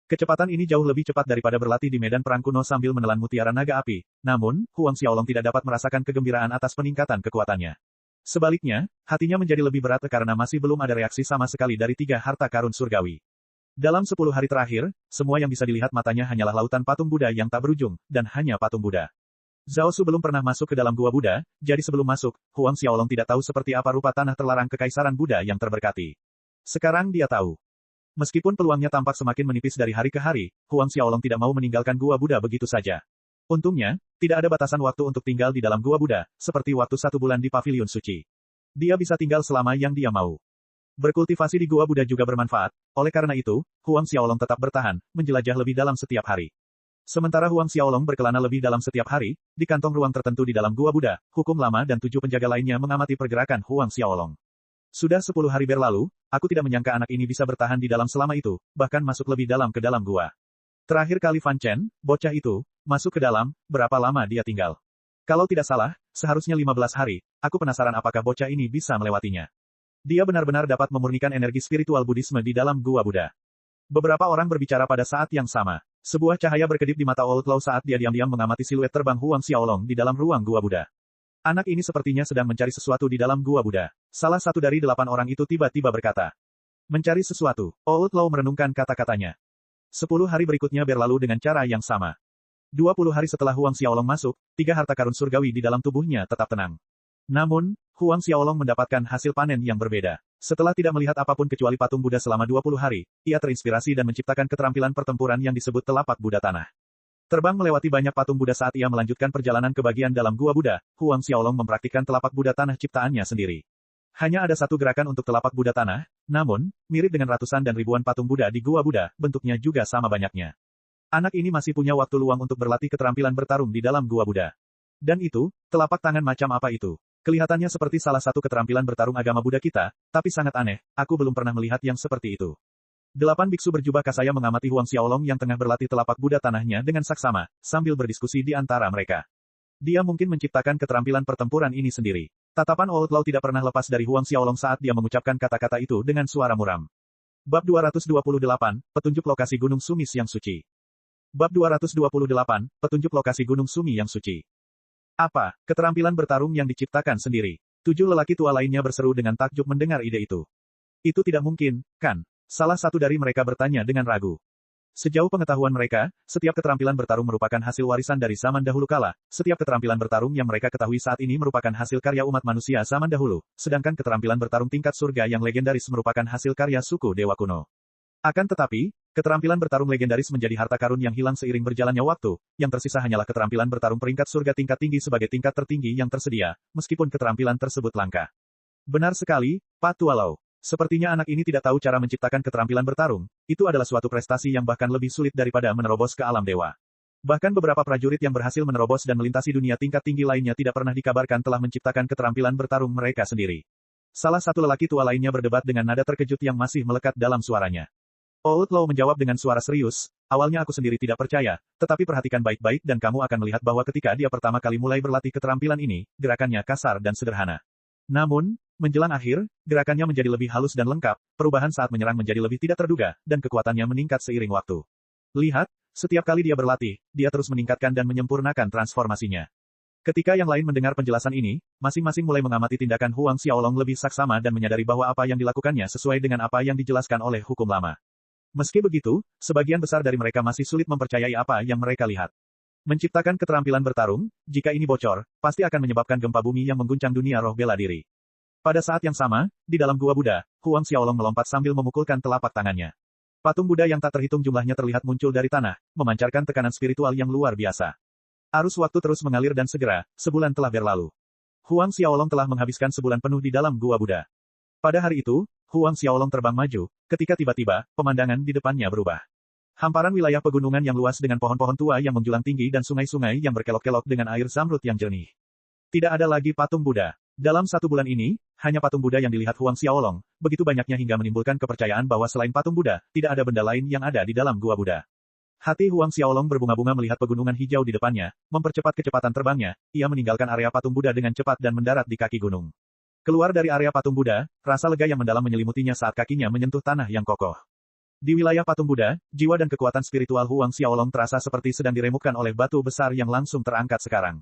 Kecepatan ini jauh lebih cepat daripada berlatih di medan perang kuno sambil menelan mutiara naga api, namun, Huang Xiaolong tidak dapat merasakan kegembiraan atas peningkatan kekuatannya. Sebaliknya, hatinya menjadi lebih berat karena masih belum ada reaksi sama sekali dari tiga harta karun surgawi. Dalam 10 hari terakhir, semua yang bisa dilihat matanya hanyalah lautan patung Buddha yang tak berujung, dan hanya patung Buddha. Zhao Su belum pernah masuk ke dalam gua Buddha, jadi sebelum masuk, Huang Xiaolong tidak tahu seperti apa rupa tanah terlarang Kekaisaran Buddha yang terberkati. Sekarang dia tahu. Meskipun peluangnya tampak semakin menipis dari hari ke hari, Huang Xiaolong tidak mau meninggalkan gua Buddha begitu saja. Untungnya, tidak ada batasan waktu untuk tinggal di dalam gua Buddha, seperti waktu 1 bulan di paviliun suci. Dia bisa tinggal selama yang dia mau. Berkultivasi di gua Buddha juga bermanfaat, oleh karena itu, Huang Xiaolong tetap bertahan, menjelajah lebih dalam setiap hari. Sementara Huang Xiaolong berkelana lebih dalam setiap hari, di kantong ruang tertentu di dalam gua Buddha, hukum lama dan 7 penjaga lainnya mengamati pergerakan Huang Xiaolong. Sudah 10 hari berlalu, aku tidak menyangka anak ini bisa bertahan di dalam selama itu, bahkan masuk lebih dalam ke dalam gua. Terakhir kali Fan Chen, bocah itu, masuk ke dalam, berapa lama dia tinggal? Kalau tidak salah, seharusnya 15 hari, aku penasaran apakah bocah ini bisa melewatinya. Dia benar-benar dapat memurnikan energi spiritual Buddhisme di dalam gua Buddha. Beberapa orang berbicara pada saat yang sama. Sebuah cahaya berkedip di mata Old Law saat dia diam-diam mengamati siluet terbang Huang Xiaolong di dalam ruang gua Buddha. Anak ini sepertinya sedang mencari sesuatu di dalam gua Buddha. Salah satu dari 8 orang itu tiba-tiba berkata. Mencari sesuatu. Old Law merenungkan kata-katanya. 10 hari berikutnya berlalu dengan cara yang sama. 20 hari setelah Huang Xiaolong masuk, 3 harta karun surgawi di dalam tubuhnya tetap tenang. Namun, Huang Xiaolong mendapatkan hasil panen yang berbeda. Setelah tidak melihat apapun kecuali patung Buddha selama 20 hari, ia terinspirasi dan menciptakan keterampilan pertempuran yang disebut telapak Buddha tanah. Terbang melewati banyak patung Buddha saat ia melanjutkan perjalanan ke bagian dalam gua Buddha, Huang Xiaolong mempraktikkan telapak Buddha tanah ciptaannya sendiri. Hanya ada satu gerakan untuk telapak Buddha tanah, namun, mirip dengan ratusan dan ribuan patung Buddha di gua Buddha, bentuknya juga sama banyaknya. Anak ini masih punya waktu luang untuk berlatih keterampilan bertarung di dalam gua Buddha. Dan itu, telapak tangan macam apa itu? Kelihatannya seperti salah satu keterampilan bertarung agama Buddha kita, tapi sangat aneh, aku belum pernah melihat yang seperti itu. 8 biksu berjubah kasaya mengamati Huang Xiaolong yang tengah berlatih telapak Buddha tanahnya dengan saksama, sambil berdiskusi di antara mereka. Dia mungkin menciptakan keterampilan pertempuran ini sendiri. Tatapan Old Law tidak pernah lepas dari Huang Xiaolong saat dia mengucapkan kata-kata itu dengan suara muram. Bab 228, Petunjuk Lokasi Gunung Sumis yang Suci. Bab 228, Petunjuk Lokasi Gunung Sumi yang Suci. Apa, keterampilan bertarung yang diciptakan sendiri? 7 lelaki tua lainnya berseru dengan takjub mendengar ide itu. Itu tidak mungkin, kan? Salah satu dari mereka bertanya dengan ragu. Sejauh pengetahuan mereka, setiap keterampilan bertarung merupakan hasil warisan dari zaman dahulu kala, setiap keterampilan bertarung yang mereka ketahui saat ini merupakan hasil karya umat manusia zaman dahulu, sedangkan keterampilan bertarung tingkat surga yang legendaris merupakan hasil karya suku Dewa kuno. Akan tetapi, keterampilan bertarung legendaris menjadi harta karun yang hilang seiring berjalannya waktu, yang tersisa hanyalah keterampilan bertarung peringkat surga tingkat tinggi sebagai tingkat tertinggi yang tersedia, meskipun keterampilan tersebut langka. Benar sekali, Pak Tua Lau. Sepertinya anak ini tidak tahu cara menciptakan keterampilan bertarung, itu adalah suatu prestasi yang bahkan lebih sulit daripada menerobos ke alam dewa. Bahkan beberapa prajurit yang berhasil menerobos dan melintasi dunia tingkat tinggi lainnya tidak pernah dikabarkan telah menciptakan keterampilan bertarung mereka sendiri. Salah satu lelaki tua lainnya berdebat dengan nada terkejut yang masih melekat dalam suaranya. Old Law menjawab dengan suara serius, awalnya aku sendiri tidak percaya, tetapi perhatikan baik-baik dan kamu akan melihat bahwa ketika dia pertama kali mulai berlatih keterampilan ini, gerakannya kasar dan sederhana. Namun, menjelang akhir, gerakannya menjadi lebih halus dan lengkap, perubahan saat menyerang menjadi lebih tidak terduga, dan kekuatannya meningkat seiring waktu. Lihat, setiap kali dia berlatih, dia terus meningkatkan dan menyempurnakan transformasinya. Ketika yang lain mendengar penjelasan ini, masing-masing mulai mengamati tindakan Huang Xiaolong lebih saksama dan menyadari bahwa apa yang dilakukannya sesuai dengan apa yang dijelaskan oleh hukum lama. Meski begitu, sebagian besar dari mereka masih sulit mempercayai apa yang mereka lihat. Menciptakan keterampilan bertarung, jika ini bocor, pasti akan menyebabkan gempa bumi yang mengguncang dunia roh bela diri. Pada saat yang sama, di dalam gua Buddha, Huang Xiaolong melompat sambil memukulkan telapak tangannya. Patung Buddha yang tak terhitung jumlahnya terlihat muncul dari tanah, memancarkan tekanan spiritual yang luar biasa. Arus waktu terus mengalir dan segera, sebulan telah berlalu. Huang Xiaolong telah menghabiskan sebulan penuh di dalam gua Buddha. Pada hari itu, Huang Xiaolong terbang maju, ketika tiba-tiba, pemandangan di depannya berubah. Hamparan wilayah pegunungan yang luas dengan pohon-pohon tua yang menjulang tinggi dan sungai-sungai yang berkelok-kelok dengan air zamrud yang jernih. Tidak ada lagi patung Buddha. Dalam 1 bulan ini, hanya patung Buddha yang dilihat Huang Xiaolong, begitu banyaknya hingga menimbulkan kepercayaan bahwa selain patung Buddha, tidak ada benda lain yang ada di dalam gua Buddha. Hati Huang Xiaolong berbunga-bunga melihat pegunungan hijau di depannya, mempercepat kecepatan terbangnya, ia meninggalkan area patung Buddha dengan cepat dan mendarat di kaki gunung. Keluar dari area patung Buddha, rasa lega yang mendalam menyelimutinya saat kakinya menyentuh tanah yang kokoh. Di wilayah patung Buddha, jiwa dan kekuatan spiritual Huang Xiaolong terasa seperti sedang diremukkan oleh batu besar yang langsung terangkat sekarang.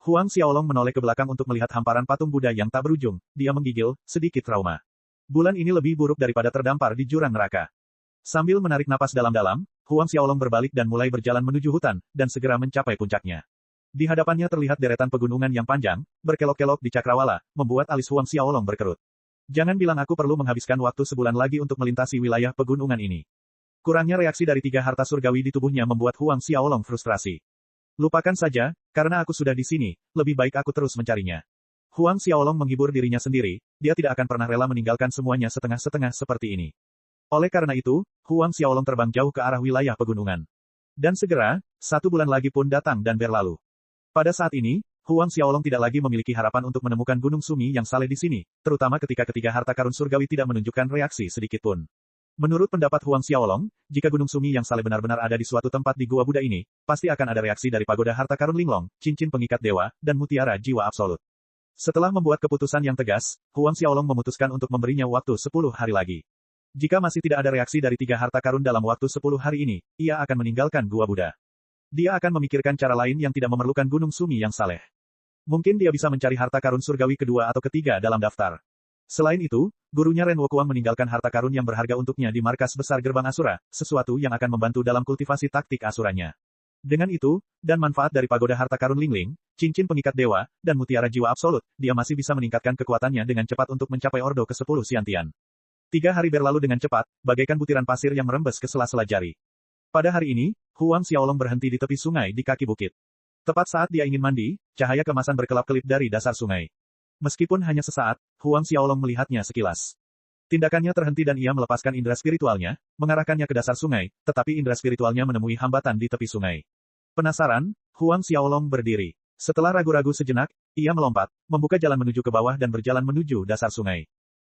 Huang Xiaolong menoleh ke belakang untuk melihat hamparan patung Buddha yang tak berujung, dia menggigil, sedikit trauma. Bulan ini lebih buruk daripada terdampar di jurang neraka. Sambil menarik napas dalam-dalam, Huang Xiaolong berbalik dan mulai berjalan menuju hutan, dan segera mencapai puncaknya. Di hadapannya terlihat deretan pegunungan yang panjang, berkelok-kelok di cakrawala, membuat alis Huang Xiaolong berkerut. Jangan bilang aku perlu menghabiskan waktu sebulan lagi untuk melintasi wilayah pegunungan ini. Kurangnya reaksi dari 3 harta surgawi di tubuhnya membuat Huang Xiaolong frustrasi. Lupakan saja, karena aku sudah di sini, lebih baik aku terus mencarinya. Huang Xiaolong menghibur dirinya sendiri, dia tidak akan pernah rela meninggalkan semuanya setengah-setengah seperti ini. Oleh karena itu, Huang Xiaolong terbang jauh ke arah wilayah pegunungan. Dan segera, 1 bulan lagi pun datang dan berlalu. Pada saat ini, Huang Xiaolong tidak lagi memiliki harapan untuk menemukan Gunung Sumi yang saleh di sini, terutama ketika ketiga harta karun surgawi tidak menunjukkan reaksi sedikit pun. Menurut pendapat Huang Xiaolong, jika Gunung Sumi yang saleh benar-benar ada di suatu tempat di Gua Buddha ini, pasti akan ada reaksi dari pagoda harta karun Linglong, cincin pengikat dewa, dan mutiara jiwa absolut. Setelah membuat keputusan yang tegas, Huang Xiaolong memutuskan untuk memberinya waktu 10 hari lagi. Jika masih tidak ada reaksi dari tiga harta karun dalam waktu 10 hari ini, ia akan meninggalkan Gua Buddha. Dia akan memikirkan cara lain yang tidak memerlukan Gunung Sumi yang saleh. Mungkin dia bisa mencari harta karun surgawi kedua atau ketiga dalam daftar. Selain itu, gurunya Ren Wokuang meninggalkan harta karun yang berharga untuknya di markas besar gerbang Asura, sesuatu yang akan membantu dalam kultivasi taktik Asuranya. Dengan itu, dan manfaat dari pagoda harta karun Lingling, cincin pengikat dewa, dan mutiara jiwa absolut, dia masih bisa meningkatkan kekuatannya dengan cepat untuk mencapai Ordo ke-10 Xiantian. 3 hari berlalu dengan cepat, bagaikan butiran pasir yang merembes ke sela-sela jari. Pada hari ini, Huang Xiaolong berhenti di tepi sungai di kaki bukit. Tepat saat dia ingin mandi, cahaya kemasan berkelap-kelip dari dasar sungai. Meskipun hanya sesaat, Huang Xiaolong melihatnya sekilas. Tindakannya terhenti dan ia melepaskan indera spiritualnya, mengarahkannya ke dasar sungai, tetapi indera spiritualnya menemui hambatan di tepi sungai. Penasaran, Huang Xiaolong berdiri. Setelah ragu-ragu sejenak, ia melompat, membuka jalan menuju ke bawah dan berjalan menuju dasar sungai.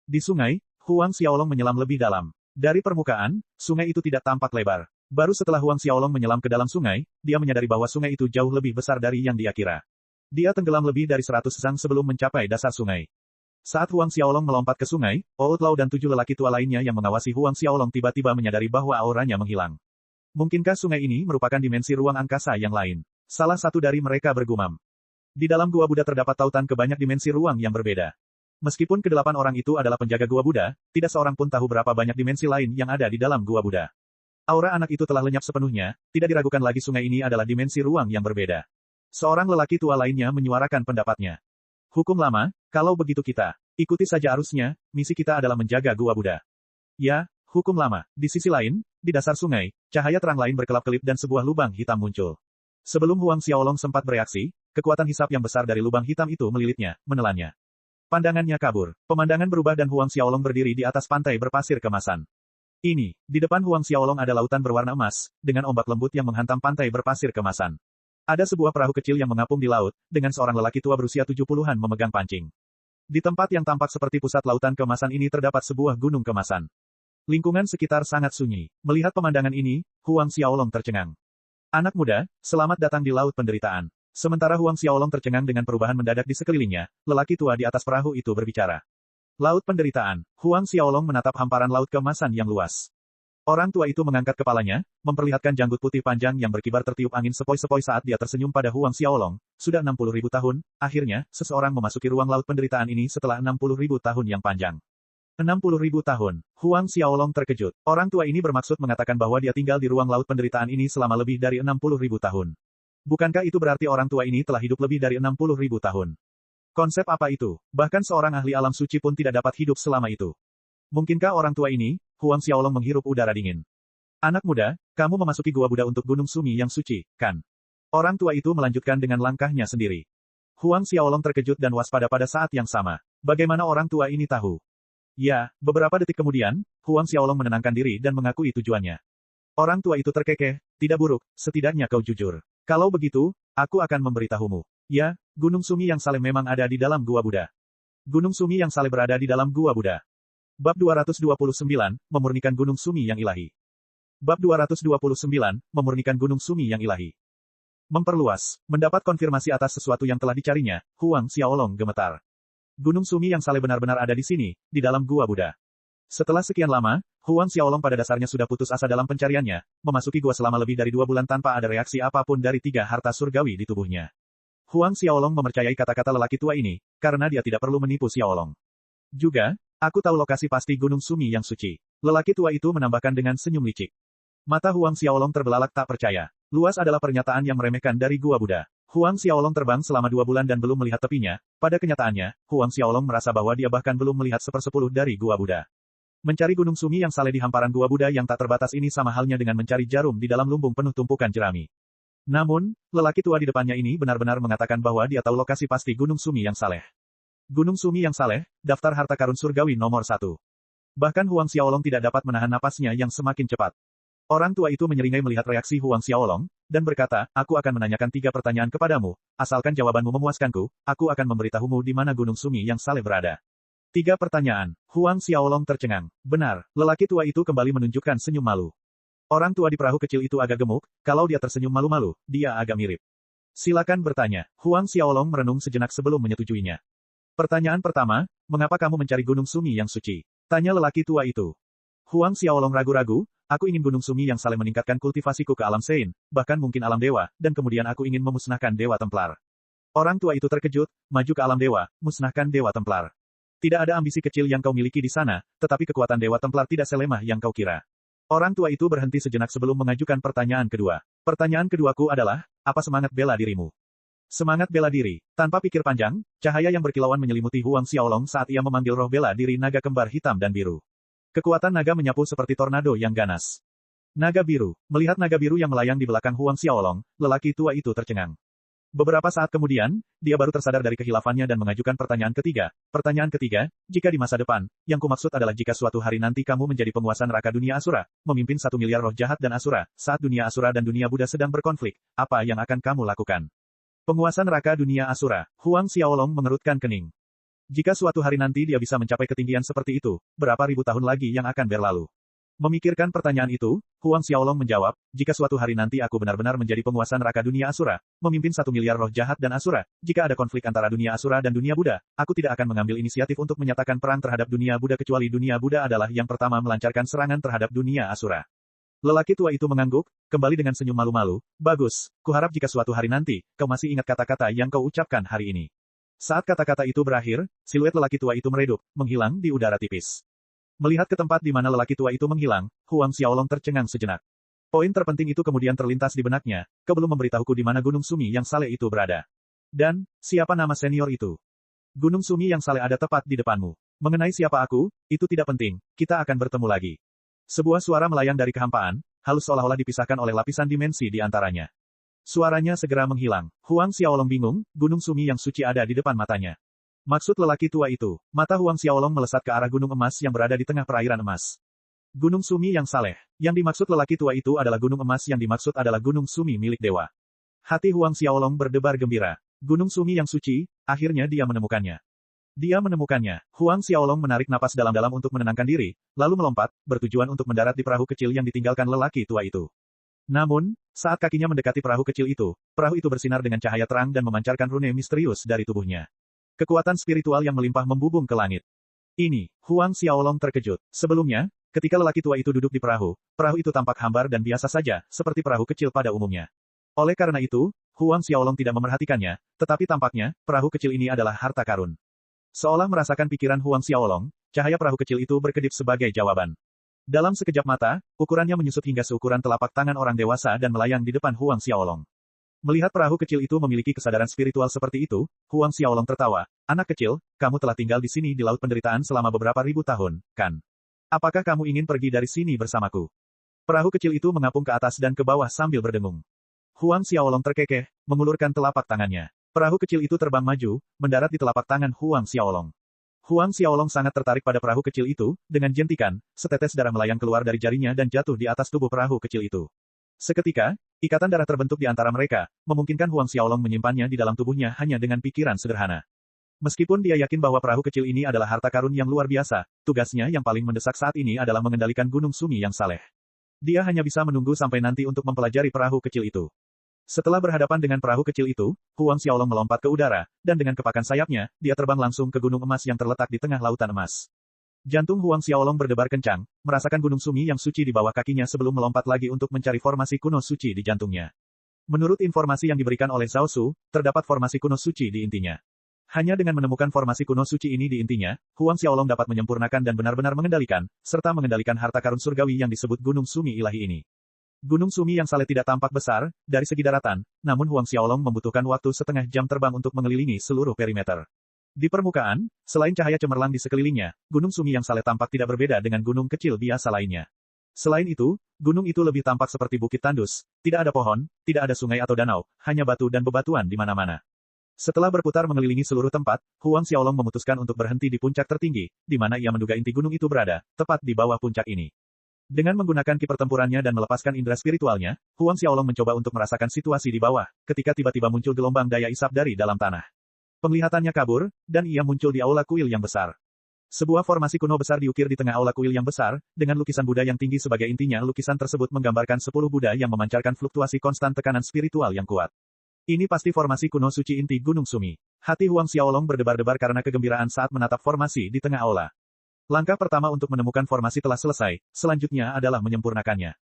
Di sungai, Huang Xiaolong menyelam lebih dalam. Dari permukaan, sungai itu tidak tampak lebar. Baru setelah Huang Xiaolong menyelam ke dalam sungai, dia menyadari bahwa sungai itu jauh lebih besar dari yang dia kira. Dia tenggelam lebih dari 100 sang sebelum mencapai dasar sungai. Saat Huang Xiaolong melompat ke sungai, Outlaw dan 7 lelaki tua lainnya yang mengawasi Huang Xiaolong tiba-tiba menyadari bahwa auranya menghilang. Mungkinkah sungai ini merupakan dimensi ruang angkasa yang lain? Salah satu dari mereka bergumam. Di dalam Gua Buddha terdapat tautan ke banyak dimensi ruang yang berbeda. Meskipun kedelapan orang itu adalah penjaga Gua Buddha, tidak seorang pun tahu berapa banyak dimensi lain yang ada di dalam Gua Buddha. Aura anak itu telah lenyap sepenuhnya, tidak diragukan lagi sungai ini adalah dimensi ruang yang berbeda. Seorang lelaki tua lainnya menyuarakan pendapatnya. Hukum lama, kalau begitu kita, ikuti saja arusnya, misi kita adalah menjaga Gua Buddha. Ya, hukum lama. Di sisi lain, di dasar sungai, cahaya terang lain berkelap-kelip dan sebuah lubang hitam muncul. Sebelum Huang Xiaolong sempat bereaksi, kekuatan hisap yang besar dari lubang hitam itu melilitnya, menelannya. Pandangannya kabur. Pemandangan berubah dan Huang Xiaolong berdiri di atas pantai berpasir kemasan. Ini, di depan Huang Xiaolong ada lautan berwarna emas, dengan ombak lembut yang menghantam pantai berpasir kemasan. Ada sebuah perahu kecil yang mengapung di laut, dengan seorang lelaki tua berusia 70-an memegang pancing. Di tempat yang tampak seperti pusat lautan kemasan ini terdapat sebuah gunung kemasan. Lingkungan sekitar sangat sunyi. Melihat pemandangan ini, Huang Xiaolong tercengang. Anak muda, selamat datang di laut penderitaan. Sementara Huang Xiaolong tercengang dengan perubahan mendadak di sekelilingnya, lelaki tua di atas perahu itu berbicara. Laut penderitaan. Huang Xiaolong menatap hamparan laut kemasan yang luas. Orang tua itu mengangkat kepalanya, memperlihatkan janggut putih panjang yang berkibar tertiup angin sepoi-sepoi saat dia tersenyum pada Huang Xiaolong. Sudah 60.000 tahun, akhirnya, seseorang memasuki ruang laut penderitaan ini setelah 60.000 tahun yang panjang. 60.000 tahun. Huang Xiaolong terkejut. Orang tua ini bermaksud mengatakan bahwa dia tinggal di ruang laut penderitaan ini selama lebih dari 60.000 tahun. Bukankah itu berarti orang tua ini telah hidup lebih dari 60.000 tahun? Konsep apa itu? Bahkan seorang ahli alam suci pun tidak dapat hidup selama itu. Mungkinkah orang tua ini? Huang Xiaolong menghirup udara dingin. Anak muda, kamu memasuki Gua Buddha untuk Gunung Sumi yang suci, kan? Orang tua itu melanjutkan dengan langkahnya sendiri. Huang Xiaolong terkejut dan waspada pada saat yang sama. Bagaimana orang tua ini tahu? Ya, beberapa detik kemudian, Huang Xiaolong menenangkan diri dan mengakui tujuannya. Orang tua itu terkekeh, tidak buruk, setidaknya kau jujur. Kalau begitu, aku akan memberitahumu. Ya, Gunung Sumi yang saleh memang ada di dalam Gua Buddha. Gunung Sumi yang saleh berada di dalam Gua Buddha. Bab 229, memurnikan Gunung Sumi yang ilahi. Bab 229, memurnikan Gunung Sumi yang ilahi. Memperluas, mendapat konfirmasi atas sesuatu yang telah dicarinya, Huang Xiaolong gemetar. Gunung Sumi yang saleh benar-benar ada di sini, di dalam Gua Buddha. Setelah sekian lama, Huang Xiaolong pada dasarnya sudah putus asa dalam pencariannya, memasuki gua selama lebih dari 2 bulan tanpa ada reaksi apapun dari 3 harta surgawi di tubuhnya. Huang Xiaolong mempercayai kata-kata lelaki tua ini, karena dia tidak perlu menipu Xiaolong. Juga, aku tahu lokasi pasti Gunung Sumi yang suci. Lelaki tua itu menambahkan dengan senyum licik. Mata Huang Xiaolong terbelalak tak percaya. Luas adalah pernyataan yang meremehkan dari Gua Buddha. Huang Xiaolong terbang selama 2 bulan dan belum melihat tepinya. Pada kenyataannya, Huang Xiaolong merasa bahwa dia bahkan belum melihat 1/10 dari Gua Buddha. Mencari Gunung Sumi yang saleh di hamparan Gua Buddha yang tak terbatas ini sama halnya dengan mencari jarum di dalam lumbung penuh tumpukan jerami. Namun, lelaki tua di depannya ini benar-benar mengatakan bahwa dia tahu lokasi pasti Gunung Sumi yang saleh. Gunung Sumi yang saleh, daftar harta karun surgawi nomor 1. Bahkan Huang Xiaolong tidak dapat menahan napasnya yang semakin cepat. Orang tua itu menyeringai melihat reaksi Huang Xiaolong, dan berkata, aku akan menanyakan 3 pertanyaan kepadamu, asalkan jawabanmu memuaskanku, aku akan memberitahumu di mana Gunung Sumi yang saleh berada. 3 pertanyaan. Huang Xiaolong tercengang. Benar, lelaki tua itu kembali menunjukkan senyum malu. Orang tua di perahu kecil itu agak gemuk, kalau dia tersenyum malu-malu, dia agak mirip. Silakan bertanya. Huang Xiaolong merenung sejenak sebelum menyetujuinya. Pertanyaan pertama, mengapa kamu mencari Gunung Sumi yang suci? Tanya lelaki tua itu. Huang Xiaolong ragu-ragu, aku ingin Gunung Sumi yang saleh meningkatkan kultivasiku ke alam Sein, bahkan mungkin alam dewa, dan kemudian aku ingin memusnahkan Dewa Templar. Orang tua itu terkejut, maju ke alam dewa, musnahkan Dewa Templar. Tidak ada ambisi kecil yang kau miliki di sana, tetapi kekuatan Dewa Templar tidak selemah yang kau kira. Orang tua itu berhenti sejenak sebelum mengajukan pertanyaan kedua. Pertanyaan keduaku adalah, apa semangat bela dirimu? Semangat bela diri. Tanpa pikir panjang, cahaya yang berkilauan menyelimuti Huang Xiaolong saat ia memanggil roh bela diri naga kembar hitam dan biru. Kekuatan naga menyapu seperti tornado yang ganas. Naga biru. Melihat naga biru yang melayang di belakang Huang Xiaolong, lelaki tua itu tercengang. Beberapa saat kemudian, dia baru tersadar dari kehilafannya dan mengajukan pertanyaan ketiga. Pertanyaan ketiga, jika di masa depan, yang kumaksud adalah jika suatu hari nanti kamu menjadi penguasa neraka dunia Asura, memimpin 1 miliar roh jahat dan Asura, saat dunia Asura dan dunia Buddha sedang berkonflik, apa yang akan kamu lakukan? Penguasa neraka dunia Asura, Huang Xiaolong mengerutkan kening. Jika suatu hari nanti dia bisa mencapai ketinggian seperti itu, berapa ribu tahun lagi yang akan berlalu? Memikirkan pertanyaan itu, Huang Xiaolong menjawab, jika suatu hari nanti aku benar-benar menjadi penguasa neraka dunia Asura, memimpin 1 miliar roh jahat dan Asura, jika ada konflik antara dunia Asura dan dunia Buddha, aku tidak akan mengambil inisiatif untuk menyatakan perang terhadap dunia Buddha kecuali dunia Buddha adalah yang pertama melancarkan serangan terhadap dunia Asura. Lelaki tua itu mengangguk, kembali dengan senyum malu-malu, bagus, kuharap jika suatu hari nanti, kau masih ingat kata-kata yang kau ucapkan hari ini. Saat kata-kata itu berakhir, siluet lelaki tua itu meredup, menghilang di udara tipis. Melihat ke tempat di mana lelaki tua itu menghilang, Huang Xiaolong tercengang sejenak. Poin terpenting itu kemudian terlintas di benaknya, kau belum memberitahuku di mana Gunung Sumi yang saleh itu berada. Dan, siapa nama senior itu? Gunung Sumi yang saleh ada tepat di depanmu. Mengenai siapa aku, itu tidak penting, kita akan bertemu lagi. Sebuah suara melayang dari kehampaan, halus seolah-olah dipisahkan oleh lapisan dimensi di antaranya. Suaranya segera menghilang. Huang Xiaolong bingung, Gunung Sumi yang suci ada di depan matanya. Maksud lelaki tua itu, mata Huang Xiaolong melesat ke arah gunung emas yang berada di tengah perairan emas. Gunung Sumi yang saleh. Yang dimaksud lelaki tua itu adalah gunung emas yang dimaksud adalah Gunung Sumi milik dewa. Hati Huang Xiaolong berdebar gembira. Gunung Sumi yang suci, akhirnya dia menemukannya. Dia menemukannya. Huang Xiaolong menarik napas dalam-dalam untuk menenangkan diri, lalu melompat, bertujuan untuk mendarat di perahu kecil yang ditinggalkan lelaki tua itu. Namun, saat kakinya mendekati perahu kecil itu bersinar dengan cahaya terang dan memancarkan rune misterius dari tubuhnya. Kekuatan spiritual yang melimpah membubung ke langit. Ini, Huang Xiaolong terkejut. Sebelumnya, ketika lelaki tua itu duduk di perahu itu tampak hambar dan biasa saja, seperti perahu kecil pada umumnya. Oleh karena itu, Huang Xiaolong tidak memerhatikannya, tetapi tampaknya, perahu kecil ini adalah harta karun. Seolah merasakan pikiran Huang Xiaolong, cahaya perahu kecil itu berkedip sebagai jawaban. Dalam sekejap mata, ukurannya menyusut hingga seukuran telapak tangan orang dewasa dan melayang di depan Huang Xiaolong. Melihat perahu kecil itu memiliki kesadaran spiritual seperti itu, Huang Xiaolong tertawa. Anak kecil, kamu telah tinggal di sini di Laut Penderitaan selama beberapa ribu tahun, kan? Apakah kamu ingin pergi dari sini bersamaku? Perahu kecil itu mengapung ke atas dan ke bawah sambil berdengung. Huang Xiaolong terkekeh, mengulurkan telapak tangannya. Perahu kecil itu terbang maju, mendarat di telapak tangan Huang Xiaolong. Huang Xiaolong sangat tertarik pada perahu kecil itu, dengan jentikan, setetes darah melayang keluar dari jarinya dan jatuh di atas tubuh perahu kecil itu. Seketika, ikatan darah terbentuk di antara mereka, memungkinkan Huang Xiaolong menyimpannya di dalam tubuhnya hanya dengan pikiran sederhana. Meskipun dia yakin bahwa perahu kecil ini adalah harta karun yang luar biasa, tugasnya yang paling mendesak saat ini adalah mengendalikan Gunung Sumi yang saleh. Dia hanya bisa menunggu sampai nanti untuk mempelajari perahu kecil itu. Setelah berhadapan dengan perahu kecil itu, Huang Xiaolong melompat ke udara, dan dengan kepakan sayapnya, dia terbang langsung ke gunung emas yang terletak di tengah lautan emas. Jantung Huang Xiaolong berdebar kencang, merasakan Gunung Sumi yang suci di bawah kakinya sebelum melompat lagi untuk mencari formasi kuno suci di jantungnya. Menurut informasi yang diberikan oleh Zhao Su, terdapat formasi kuno suci di intinya. Hanya dengan menemukan formasi kuno suci ini di intinya, Huang Xiaolong dapat menyempurnakan dan benar-benar mengendalikan, serta mengendalikan harta karun surgawi yang disebut Gunung Sumi ilahi ini. Gunung Sumi yang saleh tidak tampak besar, dari segi daratan, namun Huang Xiaolong membutuhkan waktu setengah jam terbang untuk mengelilingi seluruh perimeter. Di permukaan, selain cahaya cemerlang di sekelilingnya, Gunung Sumi yang saleh tampak tidak berbeda dengan gunung kecil biasa lainnya. Selain itu, gunung itu lebih tampak seperti bukit tandus, tidak ada pohon, tidak ada sungai atau danau, hanya batu dan bebatuan di mana-mana. Setelah berputar mengelilingi seluruh tempat, Huang Xiaolong memutuskan untuk berhenti di puncak tertinggi, di mana ia menduga inti gunung itu berada, tepat di bawah puncak ini. Dengan menggunakan ki pertempurannya dan melepaskan indera spiritualnya, Huang Xiaolong mencoba untuk merasakan situasi di bawah, ketika tiba-tiba muncul gelombang daya isap dari dalam tanah. Penglihatannya kabur, dan ia muncul di aula kuil yang besar. Sebuah formasi kuno besar diukir di tengah aula kuil yang besar, dengan lukisan Buddha yang tinggi sebagai intinya. Lukisan tersebut menggambarkan 10 Buddha yang memancarkan fluktuasi konstan tekanan spiritual yang kuat. Ini pasti formasi kuno suci inti Gunung Sumi. Hati Huang Xiaolong berdebar-debar karena kegembiraan saat menatap formasi di tengah aula. Langkah pertama untuk menemukan formasi telah selesai, selanjutnya adalah menyempurnakannya.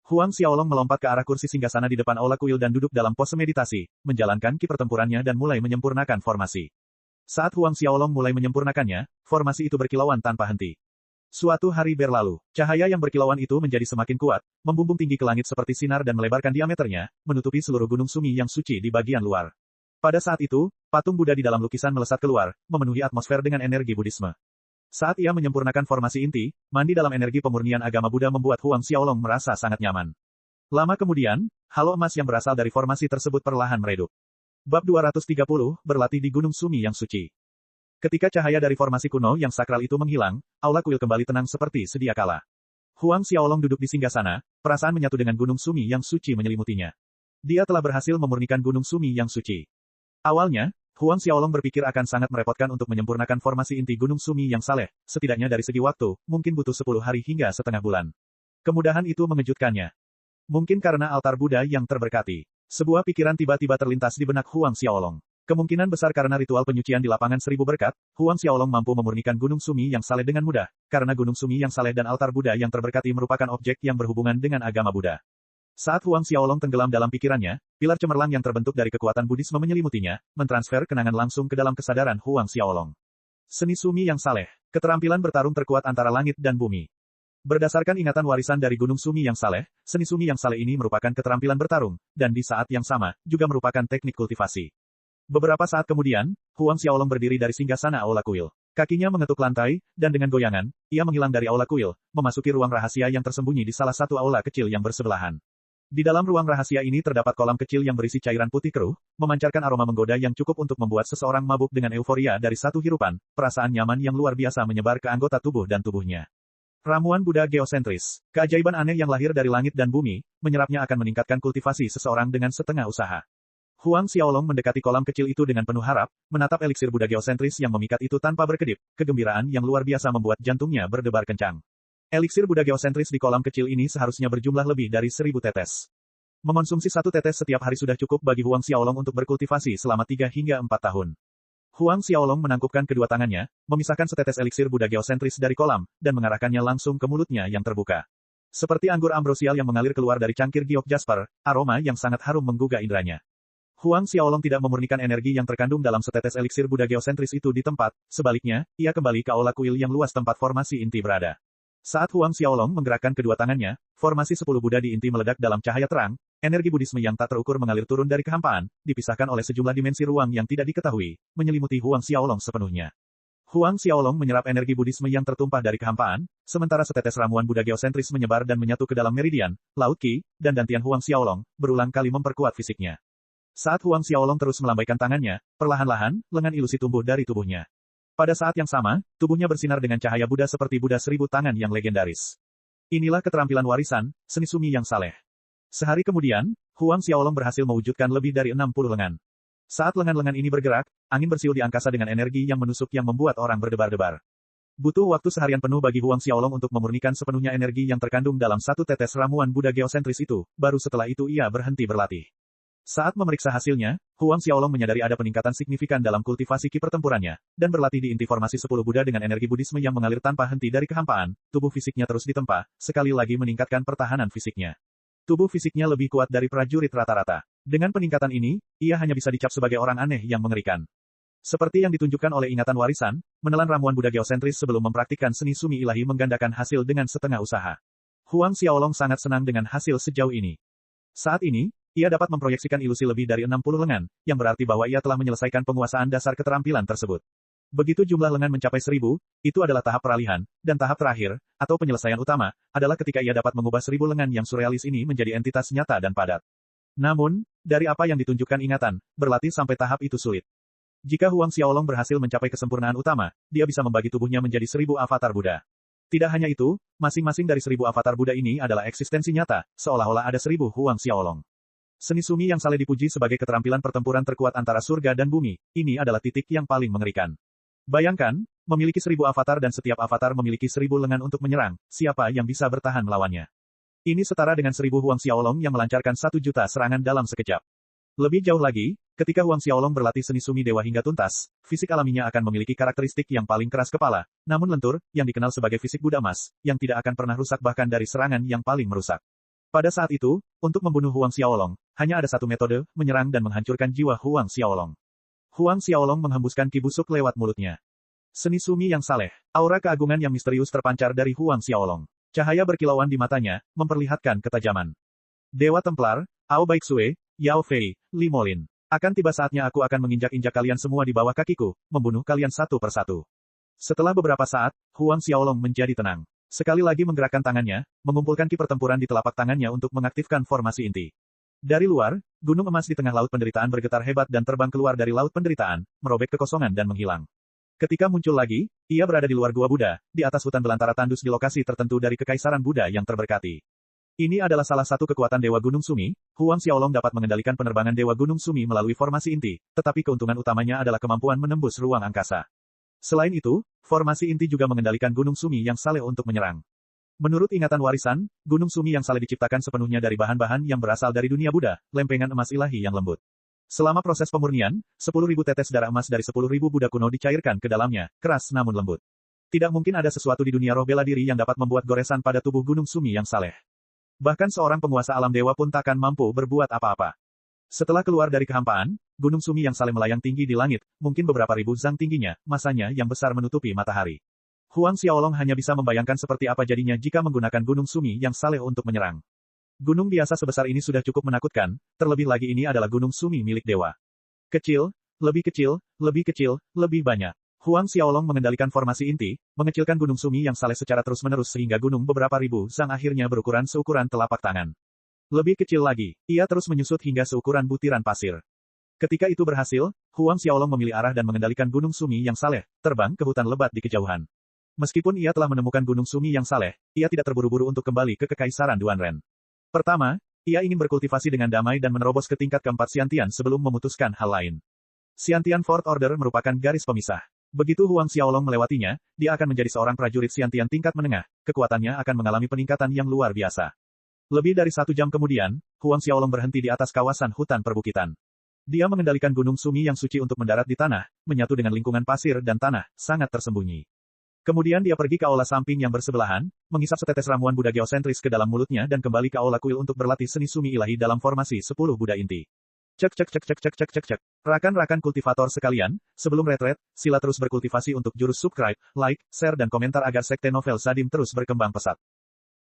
Huang Xiaolong melompat ke arah kursi singgasana di depan aula kuil dan duduk dalam pose meditasi, menjalankan ki pertempurannya dan mulai menyempurnakan formasi. Saat Huang Xiaolong mulai menyempurnakannya, formasi itu berkilauan tanpa henti. Suatu hari berlalu, cahaya yang berkilauan itu menjadi semakin kuat, membumbung tinggi ke langit seperti sinar dan melebarkan diameternya, menutupi seluruh Gunung Sumi yang suci di bagian luar. Pada saat itu, patung Buddha di dalam lukisan melesat keluar, memenuhi atmosfer dengan energi Buddhisme. Saat ia menyempurnakan formasi inti, mandi dalam energi pemurnian agama Buddha membuat Huang Xiaolong merasa sangat nyaman. Lama kemudian, halo emas yang berasal dari formasi tersebut perlahan meredup. Bab 230, berlatih di Gunung Sumi yang suci. Ketika cahaya dari formasi kuno yang sakral itu menghilang, aula kuil kembali tenang seperti sedia kala. Huang Xiaolong duduk di singgasana, perasaan menyatu dengan Gunung Sumi yang suci menyelimutinya. Dia telah berhasil memurnikan Gunung Sumi yang suci. Awalnya, Huang Xiaolong berpikir akan sangat merepotkan untuk menyempurnakan formasi inti Gunung Sumi yang saleh, setidaknya dari segi waktu, mungkin butuh 10 hari hingga setengah bulan. Kemudahan itu mengejutkannya. Mungkin karena altar Buddha yang terberkati. Sebuah pikiran tiba-tiba terlintas di benak Huang Xiaolong. Kemungkinan besar karena ritual penyucian di lapangan 1000 berkat, Huang Xiaolong mampu memurnikan Gunung Sumi yang saleh dengan mudah, karena Gunung Sumi yang saleh dan altar Buddha yang terberkati merupakan objek yang berhubungan dengan agama Buddha. Saat Huang Xiaolong tenggelam dalam pikirannya, pilar cemerlang yang terbentuk dari kekuatan Buddhisme menyelimutinya, mentransfer kenangan langsung ke dalam kesadaran Huang Xiaolong. Seni Sumi yang saleh, keterampilan bertarung terkuat antara langit dan bumi. Berdasarkan ingatan warisan dari Gunung Sumi yang saleh, seni Sumi yang saleh ini merupakan keterampilan bertarung, dan di saat yang sama, juga merupakan teknik kultivasi. Beberapa saat kemudian, Huang Xiaolong berdiri dari singgasana aula kuil. Kakinya mengetuk lantai, dan dengan goyangan, ia menghilang dari aula kuil, memasuki ruang rahasia yang tersembunyi di salah satu aula kecil yang bersebelahan. Di dalam ruang rahasia ini terdapat kolam kecil yang berisi cairan putih keruh, memancarkan aroma menggoda yang cukup untuk membuat seseorang mabuk dengan euforia dari satu hirupan, perasaan nyaman yang luar biasa menyebar ke anggota tubuh dan tubuhnya. Ramuan Buddha geosentris, keajaiban aneh yang lahir dari langit dan bumi, menyerapnya akan meningkatkan kultivasi seseorang dengan setengah usaha. Huang Xiaolong mendekati kolam kecil itu dengan penuh harap, menatap eliksir Buddha geosentris yang memikat itu tanpa berkedip, kegembiraan yang luar biasa membuat jantungnya berdebar kencang. Eliksir Buddha geosentris di kolam kecil ini seharusnya berjumlah lebih dari 1000 tetes. Mengonsumsi 1 tetes setiap hari sudah cukup bagi Huang Xiaolong untuk berkultivasi selama 3 hingga 4 tahun. Huang Xiaolong menangkupkan kedua tangannya, memisahkan setetes eliksir Buddha geosentris dari kolam, dan mengarahkannya langsung ke mulutnya yang terbuka. Seperti anggur ambrosial yang mengalir keluar dari cangkir giok jasper, aroma yang sangat harum menggugah indranya. Huang Xiaolong tidak memurnikan energi yang terkandung dalam setetes eliksir Buddha geosentris itu di tempat, sebaliknya, ia kembali ke aula kuil yang luas tempat formasi inti berada. Saat Huang Xiaolong menggerakkan kedua tangannya, formasi 10 Buddha di inti meledak dalam cahaya terang, energi Buddhisme yang tak terukur mengalir turun dari kehampaan, dipisahkan oleh sejumlah dimensi ruang yang tidak diketahui, menyelimuti Huang Xiaolong sepenuhnya. Huang Xiaolong menyerap energi Buddhisme yang tertumpah dari kehampaan, sementara setetes ramuan Buddha geosentris menyebar dan menyatu ke dalam meridian, laut Qi, dan dantian Huang Xiaolong, berulang kali memperkuat fisiknya. Saat Huang Xiaolong terus melambaikan tangannya, perlahan-lahan, lengan ilusi tumbuh dari tubuhnya. Pada saat yang sama, tubuhnya bersinar dengan cahaya Buddha seperti Buddha 1000 tangan yang legendaris. Inilah keterampilan warisan, seni Sumi yang saleh. Sehari kemudian, Huang Xiaolong berhasil mewujudkan lebih dari 60 lengan. Saat lengan-lengan ini bergerak, angin bersiul di angkasa dengan energi yang menusuk yang membuat orang berdebar-debar. Butuh waktu seharian penuh bagi Huang Xiaolong untuk memurnikan sepenuhnya energi yang terkandung dalam 1 tetes ramuan Buddha geosentris itu, baru setelah itu ia berhenti berlatih. Saat memeriksa hasilnya, Huang Xiaolong menyadari ada peningkatan signifikan dalam kultivasi ki pertempurannya, dan berlatih di inti formasi 10 Buddha dengan energi Buddhisme yang mengalir tanpa henti dari kehampaan, tubuh fisiknya terus ditempa, sekali lagi meningkatkan pertahanan fisiknya. Tubuh fisiknya lebih kuat dari prajurit rata-rata. Dengan peningkatan ini, ia hanya bisa dicap sebagai orang aneh yang mengerikan. Seperti yang ditunjukkan oleh ingatan warisan, menelan ramuan Buddha geosentris sebelum mempraktikkan seni Sumi ilahi menggandakan hasil dengan setengah usaha. Huang Xiaolong sangat senang dengan hasil sejauh ini. Saat ini, ia dapat memproyeksikan ilusi lebih dari 60 lengan, yang berarti bahwa ia telah menyelesaikan penguasaan dasar keterampilan tersebut. Begitu jumlah lengan mencapai 1000, itu adalah tahap peralihan, dan tahap terakhir, atau penyelesaian utama, adalah ketika ia dapat mengubah 1000 lengan yang surrealis ini menjadi entitas nyata dan padat. Namun, dari apa yang ditunjukkan ingatan, berlatih sampai tahap itu sulit. Jika Huang Xiaolong berhasil mencapai kesempurnaan utama, dia bisa membagi tubuhnya menjadi 1000 avatar Buddha. Tidak hanya itu, masing-masing dari 1000 avatar Buddha ini adalah eksistensi nyata, seolah-olah ada 1000 Huang Xiaolong. Seni Sumi yang saleh dipuji sebagai keterampilan pertempuran terkuat antara surga dan bumi, ini adalah titik yang paling mengerikan. Bayangkan, memiliki 1000 avatar dan setiap avatar memiliki 1000 lengan untuk menyerang, siapa yang bisa bertahan melawannya? Ini setara dengan 1000 Huang Xiaolong yang melancarkan 1 juta serangan dalam sekejap. Lebih jauh lagi, ketika Huang Xiaolong berlatih seni sumi dewa hingga tuntas, fisik alaminya akan memiliki karakteristik yang paling keras kepala, namun lentur, yang dikenal sebagai fisik Buddha emas, yang tidak akan pernah rusak bahkan dari serangan yang paling merusak. Pada saat itu, untuk membunuh Huang Xiaolong, hanya ada satu metode, menyerang dan menghancurkan jiwa Huang Xiaolong. Huang Xiaolong menghembuskan ki busuk lewat mulutnya. Seni sumi yang saleh, aura keagungan yang misterius terpancar dari Huang Xiaolong. Cahaya berkilauan di matanya, memperlihatkan ketajaman. Dewa Templar, Ao Baixue, Yao Fei, Li Molin. Akan tiba saatnya aku akan menginjak-injak kalian semua di bawah kakiku, membunuh kalian satu persatu. Setelah beberapa saat, Huang Xiaolong menjadi tenang. Sekali lagi menggerakkan tangannya, mengumpulkan ki pertempuran di telapak tangannya untuk mengaktifkan formasi inti. Dari luar, gunung emas di tengah laut penderitaan bergetar hebat dan terbang keluar dari laut penderitaan, merobek kekosongan dan menghilang. Ketika muncul lagi, ia berada di luar gua Buddha, di atas hutan belantara tandus di lokasi tertentu dari Kekaisaran Buddha yang terberkati. Ini adalah salah satu kekuatan Dewa Gunung Sumi, Huang Xiaolong dapat mengendalikan penerbangan Dewa Gunung Sumi melalui formasi inti, tetapi keuntungan utamanya adalah kemampuan menembus ruang angkasa. Selain itu, formasi inti juga mengendalikan Gunung Sumi yang saleh untuk menyerang. Menurut ingatan warisan, Gunung Sumi yang saleh diciptakan sepenuhnya dari bahan-bahan yang berasal dari dunia Buddha, lempengan emas ilahi yang lembut. Selama proses pemurnian, 10.000 tetes darah emas dari 10.000 Buddha kuno dicairkan ke dalamnya, keras namun lembut. Tidak mungkin ada sesuatu di dunia roh bela diri yang dapat membuat goresan pada tubuh Gunung Sumi yang saleh. Bahkan seorang penguasa alam dewa pun takkan mampu berbuat apa-apa. Setelah keluar dari kehampaan, Gunung Sumi yang saleh melayang tinggi di langit, mungkin beberapa ribu zang tingginya, masanya yang besar menutupi matahari. Huang Xiaolong hanya bisa membayangkan seperti apa jadinya jika menggunakan Gunung Sumi yang saleh untuk menyerang. Gunung biasa sebesar ini sudah cukup menakutkan, terlebih lagi ini adalah Gunung Sumi milik dewa. Kecil, lebih kecil, lebih kecil, lebih banyak. Huang Xiaolong mengendalikan formasi inti, mengecilkan Gunung Sumi yang saleh secara terus-menerus sehingga gunung beberapa ribu zang akhirnya berukuran seukuran telapak tangan. Lebih kecil lagi, ia terus menyusut hingga seukuran butiran pasir. Ketika itu berhasil, Huang Xiaolong memilih arah dan mengendalikan Gunung Sumi yang saleh, terbang ke hutan lebat di kejauhan. Meskipun ia telah menemukan Gunung Sumi yang saleh, ia tidak terburu-buru untuk kembali ke Kekaisaran Duanren. Pertama, ia ingin berkultivasi dengan damai dan menerobos ke tingkat keempat Xiantian sebelum memutuskan hal lain. Xiantian Fourth Order merupakan garis pemisah. Begitu Huang Xiaolong melewatinya, dia akan menjadi seorang prajurit Xiantian tingkat menengah, kekuatannya akan mengalami peningkatan yang luar biasa. Lebih dari 1 jam kemudian, Huang Xiaolong berhenti di atas kawasan hutan perbukitan. Dia mengendalikan Gunung Sumi yang suci untuk mendarat di tanah, menyatu dengan lingkungan pasir dan tanah, sangat tersembunyi. Kemudian dia pergi ke aula samping yang bersebelahan, menghisap setetes ramuan Buddha geosentris ke dalam mulutnya dan kembali ke aula kuil untuk berlatih seni sumi ilahi dalam formasi 10 Buddha inti. Cek cek cek cek cek cek cek cek. Rakan-rakan kultivator sekalian, sebelum retret, sila terus berkultivasi untuk jurus subscribe, like, share dan komentar agar sekte novel Sadim terus berkembang pesat.